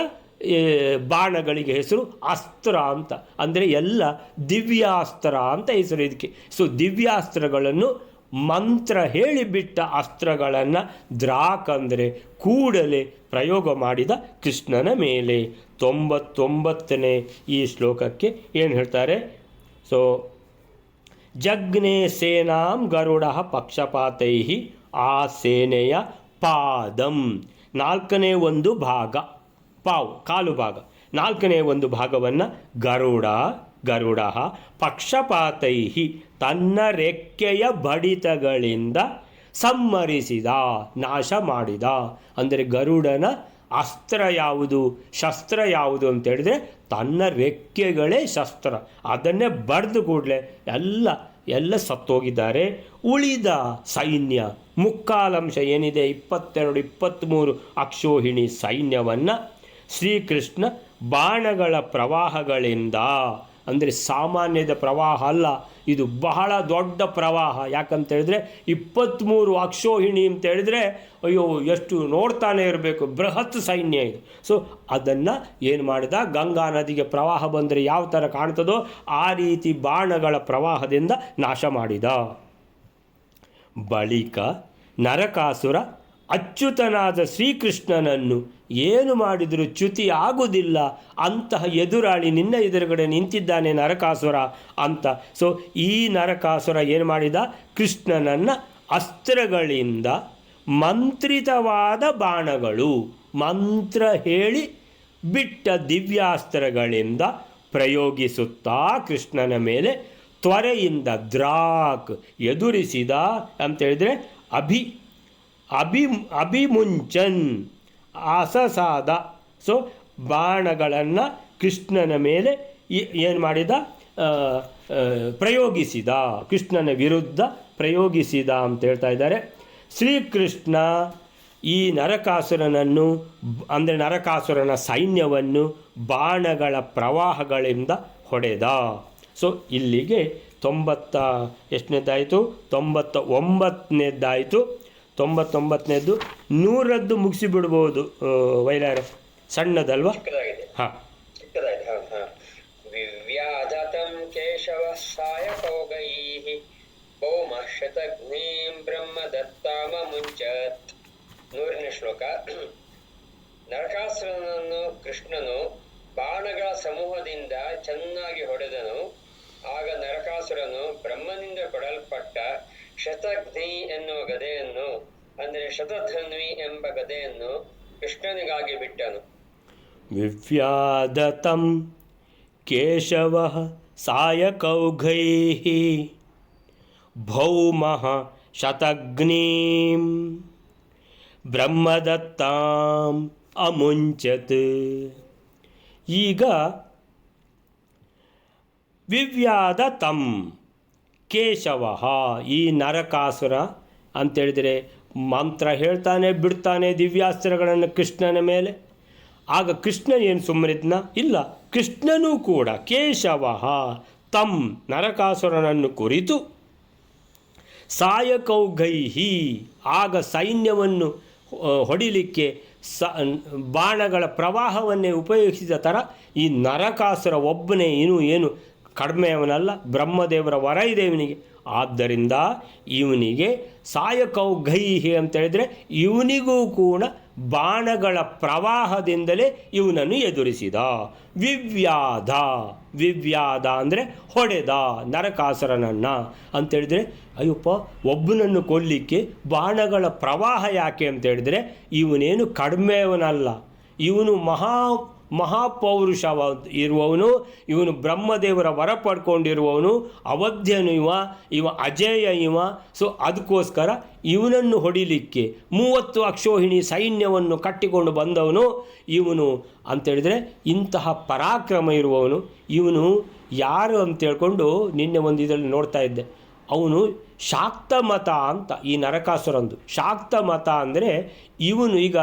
ಬಾಣಗಳಿಗೆ ಹೆಸರು ಅಸ್ತ್ರ ಅಂತ. ಅಂದರೆ ಎಲ್ಲ ದಿವ್ಯಾಸ್ತ್ರ ಅಂತ ಹೆಸರು ಇದಕ್ಕೆ. ಸೊ ದಿವ್ಯಾಸ್ತ್ರಗಳನ್ನು ಮಂತ್ರ ಹೇಳಿಬಿಟ್ಟ ಅಸ್ತ್ರಗಳನ್ನು ದ್ರಾಕ್ ಅಂದರೆ ಕೂಡಲೇ ಪ್ರಯೋಗ ಮಾಡಿದ ಕೃಷ್ಣನ ಮೇಲೆ. 99ನೇ ಈ ಶ್ಲೋಕಕ್ಕೆ ಏನು ಹೇಳ್ತಾರೆ? ಸೊ ಜಗ್ನೆ ಸೇನಾಂ ಗರುಡ ಪಕ್ಷಪಾತೈ ಆ ಸೇನೆಯ ಪಾದಂ, 4ನೇ ಒಂದು ಭಾಗ, ಕಾಲು ಭಾಗ, 4ನೇ ಒಂದು ಭಾಗವನ್ನು ಗರುಡ ಪಕ್ಷಪಾತೈ ತನ್ನ ರೆಕ್ಕೆಯ ಬಡಿತಗಳಿಂದ ಸಂಹರಿಸಿದ, ನಾಶ ಮಾಡಿದ. ಅಂದರೆ ಗರುಡನ ಅಸ್ತ್ರ ಯಾವುದು, ಶಸ್ತ್ರ ಯಾವುದು ಅಂತೇಳಿದರೆ ತನ್ನ ರೆಕ್ಕೆಗಳೇ ಶಸ್ತ್ರ. ಅದನ್ನೇ ಬಡ್ದು ಕೂಡಲೇ ಎಲ್ಲ ಸತ್ತೋಗಿದ್ದಾರೆ. ಉಳಿದ ಸೈನ್ಯ ಮುಕ್ಕಾಲಂಶ ಏನಿದೆ 22-23 ಅಕ್ಷೋಹಿಣಿ ಸೈನ್ಯವನ್ನು ಶ್ರೀಕೃಷ್ಣ ಬಾಣಗಳ ಪ್ರವಾಹಗಳಿಂದ, ಅಂದರೆ ಸಾಮಾನ್ಯದ ಪ್ರವಾಹ ಅಲ್ಲ, ಇದು ಬಹಳ ದೊಡ್ಡ ಪ್ರವಾಹ. ಯಾಕಂತೇಳಿದ್ರೆ 23 ಅಕ್ಷೋಹಿಣಿ ಅಂತೇಳಿದರೆ ಅಯ್ಯೋ ಎಷ್ಟು ನೋಡ್ತಾನೆ ಇರಬೇಕು, ಬೃಹತ್ ಸೈನ್ಯ ಇದು. ಸೊ ಅದನ್ನು ಏನು ಮಾಡಿದ? ಗಂಗಾ ನದಿಗೆ ಪ್ರವಾಹ ಬಂದರೆ ಯಾವ ಥರ ಕಾಣ್ತದೋ ಆ ರೀತಿ ಬಾಣಗಳ ಪ್ರವಾಹದಿಂದ ನಾಶ ಮಾಡಿದ. ಬಳಿಕ ನರಕಾಸುರ ಅಚ್ಯುತನಾದ ಶ್ರೀಕೃಷ್ಣನನ್ನು ಏನು ಮಾಡಿದರೂ ಚ್ಯುತಿ ಆಗುವುದಿಲ್ಲ, ಅಂತಹ ಎದುರಾಳಿ ನಿನ್ನ ಎದುರುಗಡೆ ನಿಂತಿದ್ದಾನೆ ನರಕಾಸುರ ಅಂತ. ಸೊ ಈ ನರಕಾಸುರ ಏನು ಮಾಡಿದ? ಕೃಷ್ಣನನ್ನು ಅಸ್ತ್ರಗಳಿಂದ ಮಂತ್ರಿತವಾದ ಬಾಣಗಳು, ಮಂತ್ರ ಹೇಳಿ ಬಿಟ್ಟ ದಿವ್ಯಾಸ್ತ್ರಗಳಿಂದ ಪ್ರಯೋಗಿಸುತ್ತಾ ಕೃಷ್ಣನ ಮೇಲೆ ತ್ವರೆಯಿಂದ ದ್ರಾಕ್ ಎದುರಿಸಿದ ಅಂತೇಳಿದರೆ ಅಭಿಮುಂಚನ್ ಅಸಸಾದ. ಸೊ ಬಾಣಗಳನ್ನು ಕೃಷ್ಣನ ಮೇಲೆ ಏನು ಮಾಡಿದ, ಪ್ರಯೋಗಿಸಿದ, ಕೃಷ್ಣನ ವಿರುದ್ಧ ಪ್ರಯೋಗಿಸಿದ ಅಂತ ಹೇಳ್ತಾ ಇದ್ದಾರೆ. ಶ್ರೀಕೃಷ್ಣ ಈ ನರಕಾಸುರನನ್ನು ಅಂದರೆ ನರಕಾಸುರನ ಸೈನ್ಯವನ್ನು ಬಾಣಗಳ ಪ್ರವಾಹಗಳಿಂದ ಹೊಡೆದ. ಸೊ ಇಲ್ಲಿಗೆ 99ನೇದಾಯಿತು, 99ನೇದಾಯಿತು. 99ನೇದು 100ರದ್ದು ಮುಗಿಸಿಬಿಡ್ಬೋದು ವೈಲಾರ, ಸಣ್ಣದಲ್ವಾ? ಹಾಂ, ವಿವ್ಯಾಧತಂ ಕೇಶವ ಸಾಯಕೌಗೈಃ ಭೌಮಃ ಶತಘ್ನೀಂ ಬ್ರಹ್ಮದತ್ತಾಮ ಮುಂಚತ್. 100ನೇ ಶ್ಲೋಕ. ನರಕಾಸುರನನ್ನು ಕೃಷ್ಣನು ಬಾಣಗಳ ಸಮೂಹದಿಂದ ಚೆನ್ನಾಗಿ ಹೊಡೆದನು. ಆಗ ನರಕಾಸುರನು ಬ್ರಹ್ಮನಿಂದ ಕೊಡಲ್ಪಟ್ಟ ಶತಘ್ನಿ ಎನ್ನುವ ಗದೆಯನ್ನು, ಅಂದರೆ ಶತಧನ್ವಿ ಎಂಬ ಗದೆಯನ್ನು ಕೃಷ್ಣನಿಗಾಗಿ ಬಿಟ್ಟನು. ವಿವ್ಯಾಧತಂ ಕೇಶವಃ ಸಾಯಕೌಘೈಃ ಭೌಮಃ ಶತಘ್ನೀಂ ಬ್ರಹ್ಮದತ್ತಾಂ ಅಮುಂಚತ್. ಈಗ ವಿವ್ಯಾಧತಂ ಕೇಶವಃ, ಈ ನರಕಾಸುರ ಅಂತೇಳಿದರೆ ಮಂತ್ರ ಹೇಳ್ತಾನೆ, ಬಿಡ್ತಾನೆ ದಿವ್ಯಾಸ್ತ್ರಗಳನ್ನು ಕೃಷ್ಣನ ಮೇಲೆ. ಆಗ ಕೃಷ್ಣ ಏನು ಸುಮ್ಮನಿದ್ನ? ಇಲ್ಲ, ಕೃಷ್ಣನೂ ಕೂಡ ಕೇಶವಃ ತಂ ನರಕಾಸುರನನ್ನು ಕುರಿತು ಸಾಯಕೌಘೈಹಿ, ಆಗ ಸೈನ್ಯವನ್ನು ಹೊಡಿಲಿಕ್ಕೆ ಬಾಣಗಳ ಪ್ರವಾಹವನ್ನೇ ಉಪಯೋಗಿಸಿದ ಥರ ಈ ನರಕಾಸುರ ಒಬ್ಬನೇ ಏನು ಕಡಿಮೆಯವನಲ್ಲ, ಬ್ರಹ್ಮದೇವರ ವರ ಇದೆ ಇವನಿಗೆ. ಆದ್ದರಿಂದ ಇವನಿಗೆ ಸಾಯಕೌಘೈಹಿ ಅಂತೇಳಿದರೆ ಇವನಿಗೂ ಕೂಡ ಬಾಣಗಳ ಪ್ರವಾಹದಿಂದಲೇ ಇವನನ್ನು ಎದುರಿಸಿದ. ವಿವ್ಯಾಧ ಅಂದರೆ ಹೊಡೆದ ನರಕಾಸುರನನ್ನು ಅಂತೇಳಿದರೆ, ಅಯ್ಯಪ್ಪ ಒಬ್ಬನನ್ನು ಕೊಲ್ಲಿಕ್ಕೆ ಬಾಣಗಳ ಪ್ರವಾಹ ಯಾಕೆ ಅಂತೇಳಿದರೆ, ಇವನೇನು ಕಡಿಮೆಯವನಲ್ಲ, ಇವನು ಮಹಾಪೌರುಷ ಇರುವವನು, ಇವನು ಬ್ರಹ್ಮದೇವರ ವರ ಪಡ್ಕೊಂಡಿರುವವನು, ಅವಧ್ಯನು ಇವ ಅಜೇಯ ಇವ. ಸೊ ಅದಕ್ಕೋಸ್ಕರ ಇವನನ್ನು ಹೊಡಿಲಿಕ್ಕೆ 30 ಅಕ್ಷೋಹಿಣಿ ಸೈನ್ಯವನ್ನು ಕಟ್ಟಿಕೊಂಡು ಬಂದವನು ಇವನು ಅಂತೇಳಿದರೆ, ಇಂತಹ ಪರಾಕ್ರಮ ಇರುವವನು ಇವನು. ಯಾರು ಅಂತೇಳ್ಕೊಂಡು ನಿನ್ನೆ ಒಂದು ಇದರಲ್ಲಿ ನೋಡ್ತಾ ಇದ್ದೆ, ಅವನು ಶಾಕ್ತ ಮತ ಅಂತ, ಈ ನರಕಾಸುರಂದು ಶಾಕ್ತ ಮತ ಅಂದರೆ ಇವನು. ಈಗ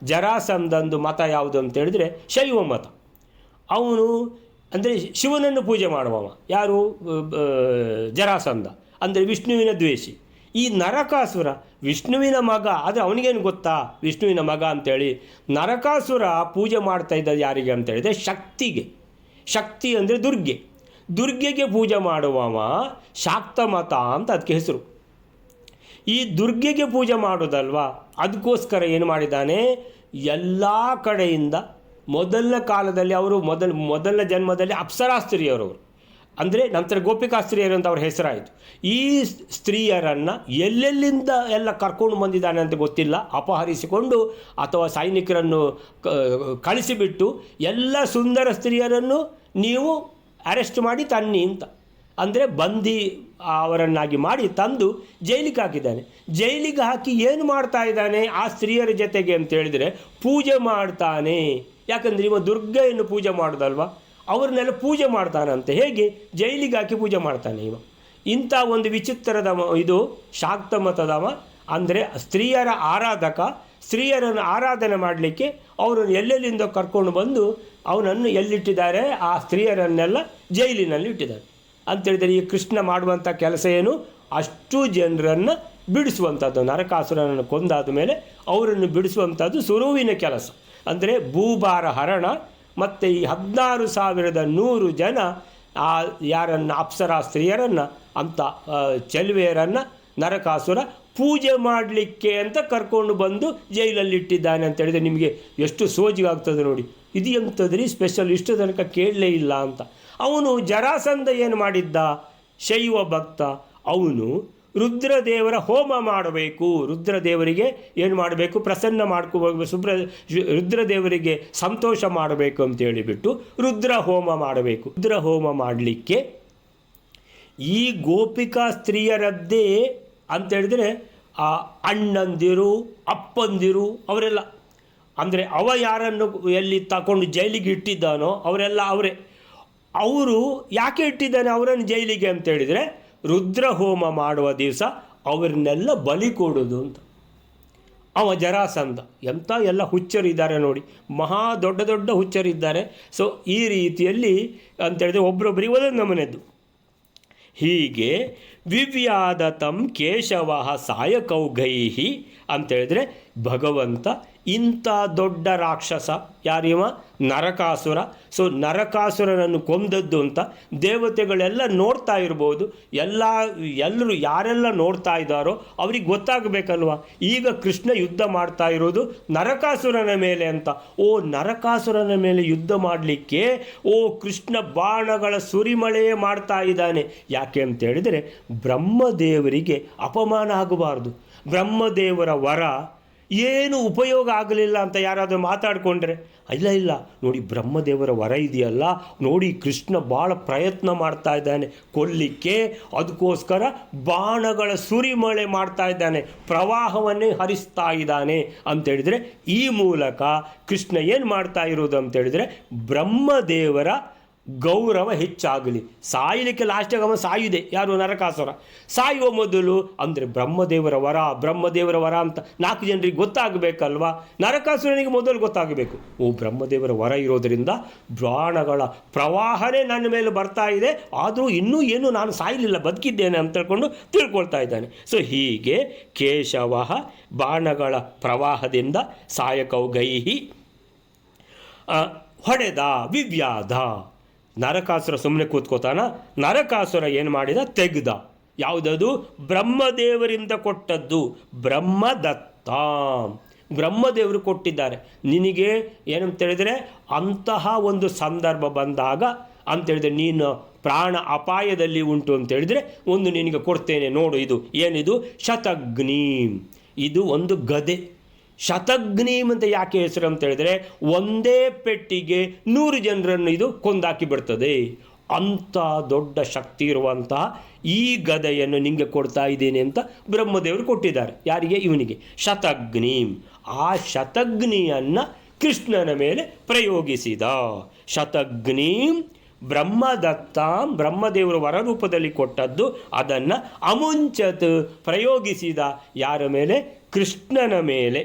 ಜರಾಸಂಧಂದು ಮತ ಯಾವುದು ಅಂತೇಳಿದರೆ ಶೈವ ಮತ. ಅವನು ಅಂದರೆ ಶಿವನನ್ನು ಪೂಜೆ ಮಾಡುವವ. ಯಾರು? ಜರಾಸಂಧ ಅಂದರೆ ವಿಷ್ಣುವಿನ ದ್ವೇಷಿ. ಈ ನರಕಾಸುರ ವಿಷ್ಣುವಿನ ಮಗ, ಆದರೆ ಅವನಿಗೇನು ಗೊತ್ತಾ ವಿಷ್ಣುವಿನ ಮಗ ಅಂತೇಳಿ. ನರಕಾಸುರ ಪೂಜೆ ಮಾಡ್ತಾ ಇದ್ದದ್ದು ಯಾರಿಗೆ ಅಂತೇಳಿದರೆ ಶಕ್ತಿಗೆ. ಶಕ್ತಿ ಅಂದರೆ ದುರ್ಗೆಗೆ ಪೂಜೆ ಮಾಡುವವ ಶಾಕ್ತ ಮತ ಅಂತ ಅದಕ್ಕೆ ಹೆಸರು. ಈ ದುರ್ಗೆಗೆ ಪೂಜೆ ಮಾಡೋದಲ್ವಾ, ಅದಕ್ಕೋಸ್ಕರ ಏನು ಮಾಡಿದ್ದಾನೆ, ಎಲ್ಲ ಕಡೆಯಿಂದ ಮೊದಲನೇ ಕಾಲದಲ್ಲಿ ಅವರು ಮೊದಲನೇ ಜನ್ಮದಲ್ಲಿ ಅಪ್ಸರಾಸ್ತ್ರೀಯರವರು, ಅಂದರೆ ನಂತರ ಗೋಪಿಕಾಸ್ತ್ರೀಯರು ಅಂತ ಅವ್ರ ಹೆಸರಾಯಿತು. ಈ ಸ್ತ್ರೀಯರನ್ನು ಎಲ್ಲೆಲ್ಲಿಂದ ಎಲ್ಲ ಕರ್ಕೊಂಡು ಬಂದಿದ್ದಾನೆ ಅಂತ ಗೊತ್ತಿಲ್ಲ, ಅಪಹರಿಸಿಕೊಂಡು ಅಥವಾ ಸೈನಿಕರನ್ನು ಕಳಿಸಿಬಿಟ್ಟು ಎಲ್ಲ ಸುಂದರ ಸ್ತ್ರೀಯರನ್ನು ನೀವು ಅರೆಸ್ಟ್ ಮಾಡಿ ತನ್ನಿ ಅಂತ, ಅಂದರೆ ಬಂದಿ ಅವರನ್ನಾಗಿ ಮಾಡಿ ತಂದು ಜೈಲಿಗೆ ಹಾಕಿದ್ದಾನೆ. ಜೈಲಿಗೆ ಹಾಕಿ ಏನು ಮಾಡ್ತಾ ಇದ್ದಾನೆ ಆ ಸ್ತ್ರೀಯರ ಜೊತೆಗೆ ಅಂತೇಳಿದರೆ, ಪೂಜೆ ಮಾಡ್ತಾನೆ. ಯಾಕಂದರೆ ಇವ ದುರ್ಗೆಯನ್ನು ಪೂಜೆ ಮಾಡೋದಲ್ವ, ಅವ್ರನ್ನೆಲ್ಲ ಪೂಜೆ ಮಾಡ್ತಾನಂತೆ. ಹೇಗೆ? ಜೈಲಿಗೆ ಹಾಕಿ ಪೂಜೆ ಮಾಡ್ತಾನೆ ಇವ. ಇಂಥ ಒಂದು ವಿಚಿತ್ರದ ಇದು ಶಾಕ್ತ ಮತದವ. ಅಂದರೆ ಸ್ತ್ರೀಯರ ಆರಾಧಕ. ಸ್ತ್ರೀಯರನ್ನು ಆರಾಧನೆ ಮಾಡಲಿಕ್ಕೆ ಅವರನ್ನು ಎಲ್ಲೆಲ್ಲಿಂದ ಕರ್ಕೊಂಡು ಬಂದು ಅವನನ್ನು ಎಲ್ಲಿಟ್ಟಿದ್ದಾರೆ, ಆ ಸ್ತ್ರೀಯರನ್ನೆಲ್ಲ ಜೈಲಿನಲ್ಲಿ ಇಟ್ಟಿದ್ದಾರೆ ಅಂತೇಳಿದರೆ. ಈ ಕೃಷ್ಣ ಮಾಡುವಂಥ ಕೆಲಸ ಏನು? ಅಷ್ಟು ಜನರನ್ನು ಬಿಡಿಸುವಂಥದ್ದು. ನರಕಾಸುರನನ್ನು ಕೊಂದಾದ ಮೇಲೆ ಅವರನ್ನು ಬಿಡಿಸುವಂಥದ್ದು ಸುರುವಿನ ಕೆಲಸ. ಅಂದರೆ ಭೂಭಾರ ಹರಣ. ಮತ್ತು ಈ 16,100 ಜನ ಯಾರನ್ನು ಅಪ್ಸರಾ ಸ್ತ್ರೀಯರನ್ನು ಅಂಥ ಚೆಲುವೆಯರನ್ನು ನರಕಾಸುರ ಪೂಜೆ ಮಾಡಲಿಕ್ಕೆ ಅಂತ ಕರ್ಕೊಂಡು ಬಂದು ಜೈಲಲ್ಲಿಟ್ಟಿದ್ದಾನೆ ಅಂತೇಳಿದರೆ ನಿಮಗೆ ಎಷ್ಟು ಸೋಜಿಗಾಗ್ತದೆ ನೋಡಿ. ಇದು ಎಂಥದ್ರಿ ಸ್ಪೆಷಲ್, ಇಷ್ಟು ತನಕ ಕೇಳಲೇ ಇಲ್ಲ ಅಂತ. ಅವನು ಜರಾಸಂಧ ಏನು ಮಾಡಿದ್ದ? ಶೈವ ಭಕ್ತ. ಅವನು ರುದ್ರದೇವರ ಹೋಮ ಮಾಡಬೇಕು, ರುದ್ರದೇವರಿಗೆ ಏನು ಮಾಡಬೇಕು, ಪ್ರಸನ್ನ ರುದ್ರದೇವರಿಗೆ ಸಂತೋಷ ಮಾಡಬೇಕು ಅಂತೇಳಿಬಿಟ್ಟು ರುದ್ರ ಹೋಮ ಮಾಡಬೇಕು. ರುದ್ರ ಹೋಮ ಮಾಡಲಿಕ್ಕೆ ಈ ಗೋಪಿಕಾ ಸ್ತ್ರೀಯರದ್ದೇ ಅಂತೇಳಿದರೆ ಆ ಅಣ್ಣಂದಿರು ಅಪ್ಪಂದಿರು ಅವರೆಲ್ಲ, ಅಂದರೆ ಅವ ಯಾರನ್ನು ಎಲ್ಲಿ ತಗೊಂಡು ಜೈಲಿಗೆ ಇಟ್ಟಿದ್ದಾನೋ ಅವರೆಲ್ಲ ಅವರೇ. ಅವರು ಯಾಕೆ ಇಟ್ಟಿದ್ದಾನೆ ಅವರನ್ನು ಜೈಲಿಗೆ ಅಂತೇಳಿದರೆ, ರುದ್ರಹೋಮ ಮಾಡುವ ದಿವಸ ಅವ್ರನ್ನೆಲ್ಲ ಬಲಿ ಕೊಡೋದು ಅಂತ. ಅವ ಜರಾಸಂಧ, ಎಂಥ ಎಲ್ಲ ಹುಚ್ಚರಿದ್ದಾರೆ ನೋಡಿ, ಮಹಾ ದೊಡ್ಡ ದೊಡ್ಡ ಹುಚ್ಚರಿದ್ದಾರೆ. ಸೊ ಈ ರೀತಿಯಲ್ಲಿ ಅಂತೇಳಿದರೆ ಒಬ್ಬರೊಬ್ಬರಿಗೆ ಒಂದೊಂದು ನಮನೆದ್ದು. ಹೀಗೆ ವಿವ್ಯಾದತಂ ಕೇಶವ ಸಾಯಕೌಘೈಹಿ ಅಂತೇಳಿದರೆ ಭಗವಂತ ಇಂಥ ದೊಡ್ಡ ರಾಕ್ಷಸ ಯಾರಿವ ನರಕಾಸುರ. ಸೊ ನರಕಾಸುರನನ್ನು ಕೊಂದದ್ದು ಅಂತ ದೇವತೆಗಳೆಲ್ಲ ನೋಡ್ತಾ ಇರ್ಬೋದು. ಎಲ್ಲರೂ ಯಾರೆಲ್ಲ ನೋಡ್ತಾ ಇದ್ದಾರೋ ಅವ್ರಿಗೆ ಗೊತ್ತಾಗಬೇಕಲ್ವ, ಈಗ ಕೃಷ್ಣ ಯುದ್ಧ ಮಾಡ್ತಾ ಇರೋದು ನರಕಾಸುರನ ಮೇಲೆ ಅಂತ. ಓ ನರಕಾಸುರನ ಮೇಲೆ ಯುದ್ಧ ಮಾಡಲಿಕ್ಕೆ ಓ ಕೃಷ್ಣ ಬಾಣಗಳ ಸುರಿಮಳೆಯೇ ಮಾಡ್ತಾ ಇದ್ದಾನೆ. ಯಾಕೆ ಅಂತೇಳಿದರೆ ಬ್ರಹ್ಮದೇವರಿಗೆ ಅಪಮಾನ ಆಗಬಾರ್ದು. ಬ್ರಹ್ಮದೇವರ ವರ ಏನು ಉಪಯೋಗ ಆಗಲಿಲ್ಲ ಅಂತ ಯಾರಾದರೂ ಮಾತಾಡಿಕೊಂಡ್ರೆ, ಇಲ್ಲ ನೋಡಿ ಬ್ರಹ್ಮದೇವರ ವರ ಇದೆಯಲ್ಲ ನೋಡಿ, ಕೃಷ್ಣ ಭಾಳ ಪ್ರಯತ್ನ ಮಾಡ್ತಾ ಇದ್ದಾನೆ ಕೊಲ್ಲಿಕ್ಕೆ, ಅದಕ್ಕೋಸ್ಕರ ಬಾಣಗಳ ಸುರಿಮಳೆ ಮಾಡ್ತಾ ಇದ್ದಾನೆ, ಪ್ರವಾಹವನ್ನೇ ಹರಿಸ್ತಾ ಇದ್ದಾನೆ ಅಂತೇಳಿದರೆ, ಈ ಮೂಲಕ ಕೃಷ್ಣ ಏನು ಮಾಡ್ತಾ ಇರೋದು ಅಂತೇಳಿದರೆ ಬ್ರಹ್ಮದೇವರ ಗೌರವ ಹೆಚ್ಚಾಗಲಿ. ಸಾಯಲಿಕ್ಕೆ ಲಾಸ್ಟಾಗ ಅವ ಸಾಯುದೆ, ಯಾರು ನರಕಾಸುರ ಸಾಯುವ ಮೊದಲು ಅಂದರೆ ಬ್ರಹ್ಮದೇವರ ವರ ಅಂತ 4 ಜನರಿಗೆ ಗೊತ್ತಾಗಬೇಕಲ್ವಾ. ನರಕಾಸುರನಿಗೆ ಮೊದಲು ಗೊತ್ತಾಗಬೇಕು, ಓ ಬ್ರಹ್ಮದೇವರ ವರ ಇರೋದರಿಂದ ಬಾಣಗಳ ಪ್ರವಾಹನೇ ನನ್ನ ಮೇಲೆ ಬರ್ತಾ ಇದೆ, ಆದರೂ ಇನ್ನೂ ಏನು ನಾನು ಸಾಯಲಿಲ್ಲ ಬದುಕಿದ್ದೇನೆ ಅಂತ ತಿಳ್ಕೊಳ್ತಾ ಇದ್ದಾನೆ. ಸೊ ಹೀಗೆ ಕೇಶವ ಬಾಣಗಳ ಪ್ರವಾಹದಿಂದ ಸಾಯಕೌಘೈಹಿ ಹೊಡೆದ ವಿವ್ಯಾಧ. ನರಕಾಸುರ ಸುಮ್ಮನೆ ಕೂತ್ಕೋತಾನ, ನರಕಾಸುರ ಏನು ಮಾಡಿದ, ತೆಗೆದ. ಯಾವುದದು? ಬ್ರಹ್ಮದೇವರಿಂದ ಕೊಟ್ಟದ್ದು, ಬ್ರಹ್ಮದತ್ತ. ಬ್ರಹ್ಮದೇವರು ಕೊಟ್ಟಿದ್ದಾರೆ ನಿನಗೆ ಏನಂತೇಳಿದರೆ, ಅಂತಹ ಒಂದು ಸಂದರ್ಭ ಬಂದಾಗ ಅಂತೇಳಿದರೆ ನೀನು ಪ್ರಾಣ ಅಪಾಯದಲ್ಲಿ ಉಂಟು ಅಂತೇಳಿದರೆ ಒಂದು ನಿನಗೆ ಕೊಡ್ತೇನೆ ನೋಡು. ಇದು ಏನಿದು? ಶತಘ್ನೀಂ. ಇದು ಒಂದು ಗದೆ. ಶತಘ್ನೀಂ ಅಂತ ಯಾಕೆ ಹೆಸರು ಅಂತೇಳಿದರೆ, ಒಂದೇ ಪೆಟ್ಟಿಗೆ 100 ಜನರನ್ನು ಇದು ಕೊಂದಾಕಿ ಬಿಡ್ತದೆ. ಅಂಥ ದೊಡ್ಡ ಶಕ್ತಿ ಇರುವಂತಹ ಈ ಗದೆಯನ್ನು ನಿಮಗೆ ಕೊಡ್ತಾ ಇದ್ದೇನೆ ಅಂತ ಬ್ರಹ್ಮದೇವರು ಕೊಟ್ಟಿದ್ದಾರೆ. ಯಾರಿಗೆ? ಇವನಿಗೆ, ಶತಘ್ನೀಂ. ಆ ಶತಘ್ನಿಯನ್ನು ಕೃಷ್ಣನ ಮೇಲೆ ಪ್ರಯೋಗಿಸಿದ. ಶತಘ್ನೀಂ ಬ್ರಹ್ಮದತ್ತಾಂ, ಬ್ರಹ್ಮದೇವರು ವರರೂಪದಲ್ಲಿ ಕೊಟ್ಟದ್ದು, ಅದನ್ನು ಅಮುಂಚತ್ ಪ್ರಯೋಗಿಸಿದ. ಯಾರ ಮೇಲೆ? ಕೃಷ್ಣನ ಮೇಲೆ.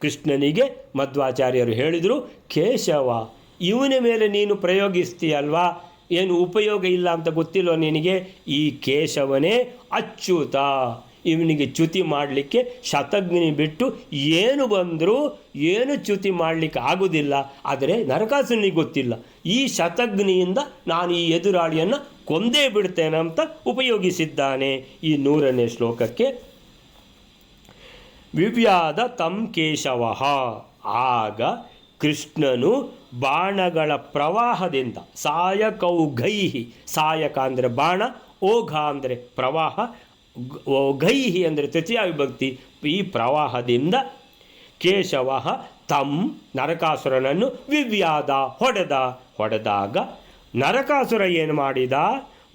ಕೃಷ್ಣನಿಗೆ ಮಧ್ವಾಚಾರ್ಯರು ಹೇಳಿದರು, ಕೇಶವ ಇವನ ಮೇಲೆ ನೀನು ಪ್ರಯೋಗಿಸ್ತೀಯಲ್ವಾ, ಏನು ಉಪಯೋಗ ಇಲ್ಲ ಅಂತ ಗೊತ್ತಿಲ್ವ ನಿನಗೆ? ಈ ಕೇಶವನೇ ಅಚ್ಯುತ, ಇವನಿಗೆ ಚ್ಯುತಿ ಮಾಡಲಿಕ್ಕೆ ಶತಘ್ನಿ ಬಿಟ್ಟು ಏನು ಬಂದರೂ ಏನು ಚ್ಯುತಿ ಮಾಡಲಿಕ್ಕೆ ಆಗೋದಿಲ್ಲ. ಆದರೆ ನರಕಾಸುರನಿಗೆ ಗೊತ್ತಿಲ್ಲ, ಈ ಶತಘ್ನಿಯಿಂದ ನಾನು ಈ ಎದುರಾಳಿಯನ್ನು ಕೊಂದೇ ಬಿಡ್ತೇನೆ ಅಂತ ಉಪಯೋಗಿಸಿದ್ದಾನೆ. ಈ 100ನೇ ಶ್ಲೋಕಕ್ಕೆ ವಿವ್ಯಾದ ತಂ ಕೇಶವ. ಆಗ ಕೃಷ್ಣನು ಬಾಣಗಳ ಪ್ರವಾಹದಿಂದ ಸಾಯಕೌಘೈಹಿ, ಸಾಯಕ ಅಂದರೆ ಬಾಣ, ಓಘ ಅಂದರೆ ಪ್ರವಾಹ, ಘೈಹಿ ಅಂದರೆ ತೃತೀಯ ವಿಭಕ್ತಿ, ಈ ಪ್ರವಾಹದಿಂದ ಕೇಶವ ತಂ ನರಕಾಸುರನನ್ನು ವಿವ್ಯಾದ ಹೊಡೆದಾಗ ನರಕಾಸುರ ಏನು ಮಾಡಿದ?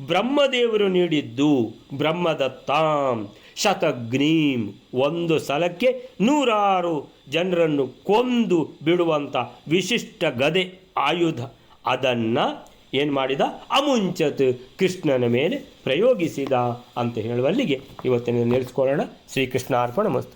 ಬ್ರಹ್ಮದೇವರು ನೀಡಿದ್ದು ಬ್ರಹ್ಮದತ್ತಾಂ ಶತಘ್ನೀಂ, ಒಂದು ಸಲಕ್ಕೆ 100 ಜನರನ್ನು ಕೊಂದು ಬಿಡುವಂಥ ವಿಶಿಷ್ಟ ಗದೆ, ಆಯುಧ, ಅದನ್ನು ಏನು ಮಾಡಿದ? ಅಮುಂಚತ್ ಕೃಷ್ಣನ ಮೇಲೆ ಪ್ರಯೋಗಿಸಿದ ಅಂತ ಹೇಳುವಲ್ಲಿಗೆ ಇವತ್ತಿನ ನಿಲ್ಲಿಸ್ಕೊಳ್ಳೋಣ. ಶ್ರೀಕೃಷ್ಣ ಅರ್ಪಣ ಮಸ್ತು.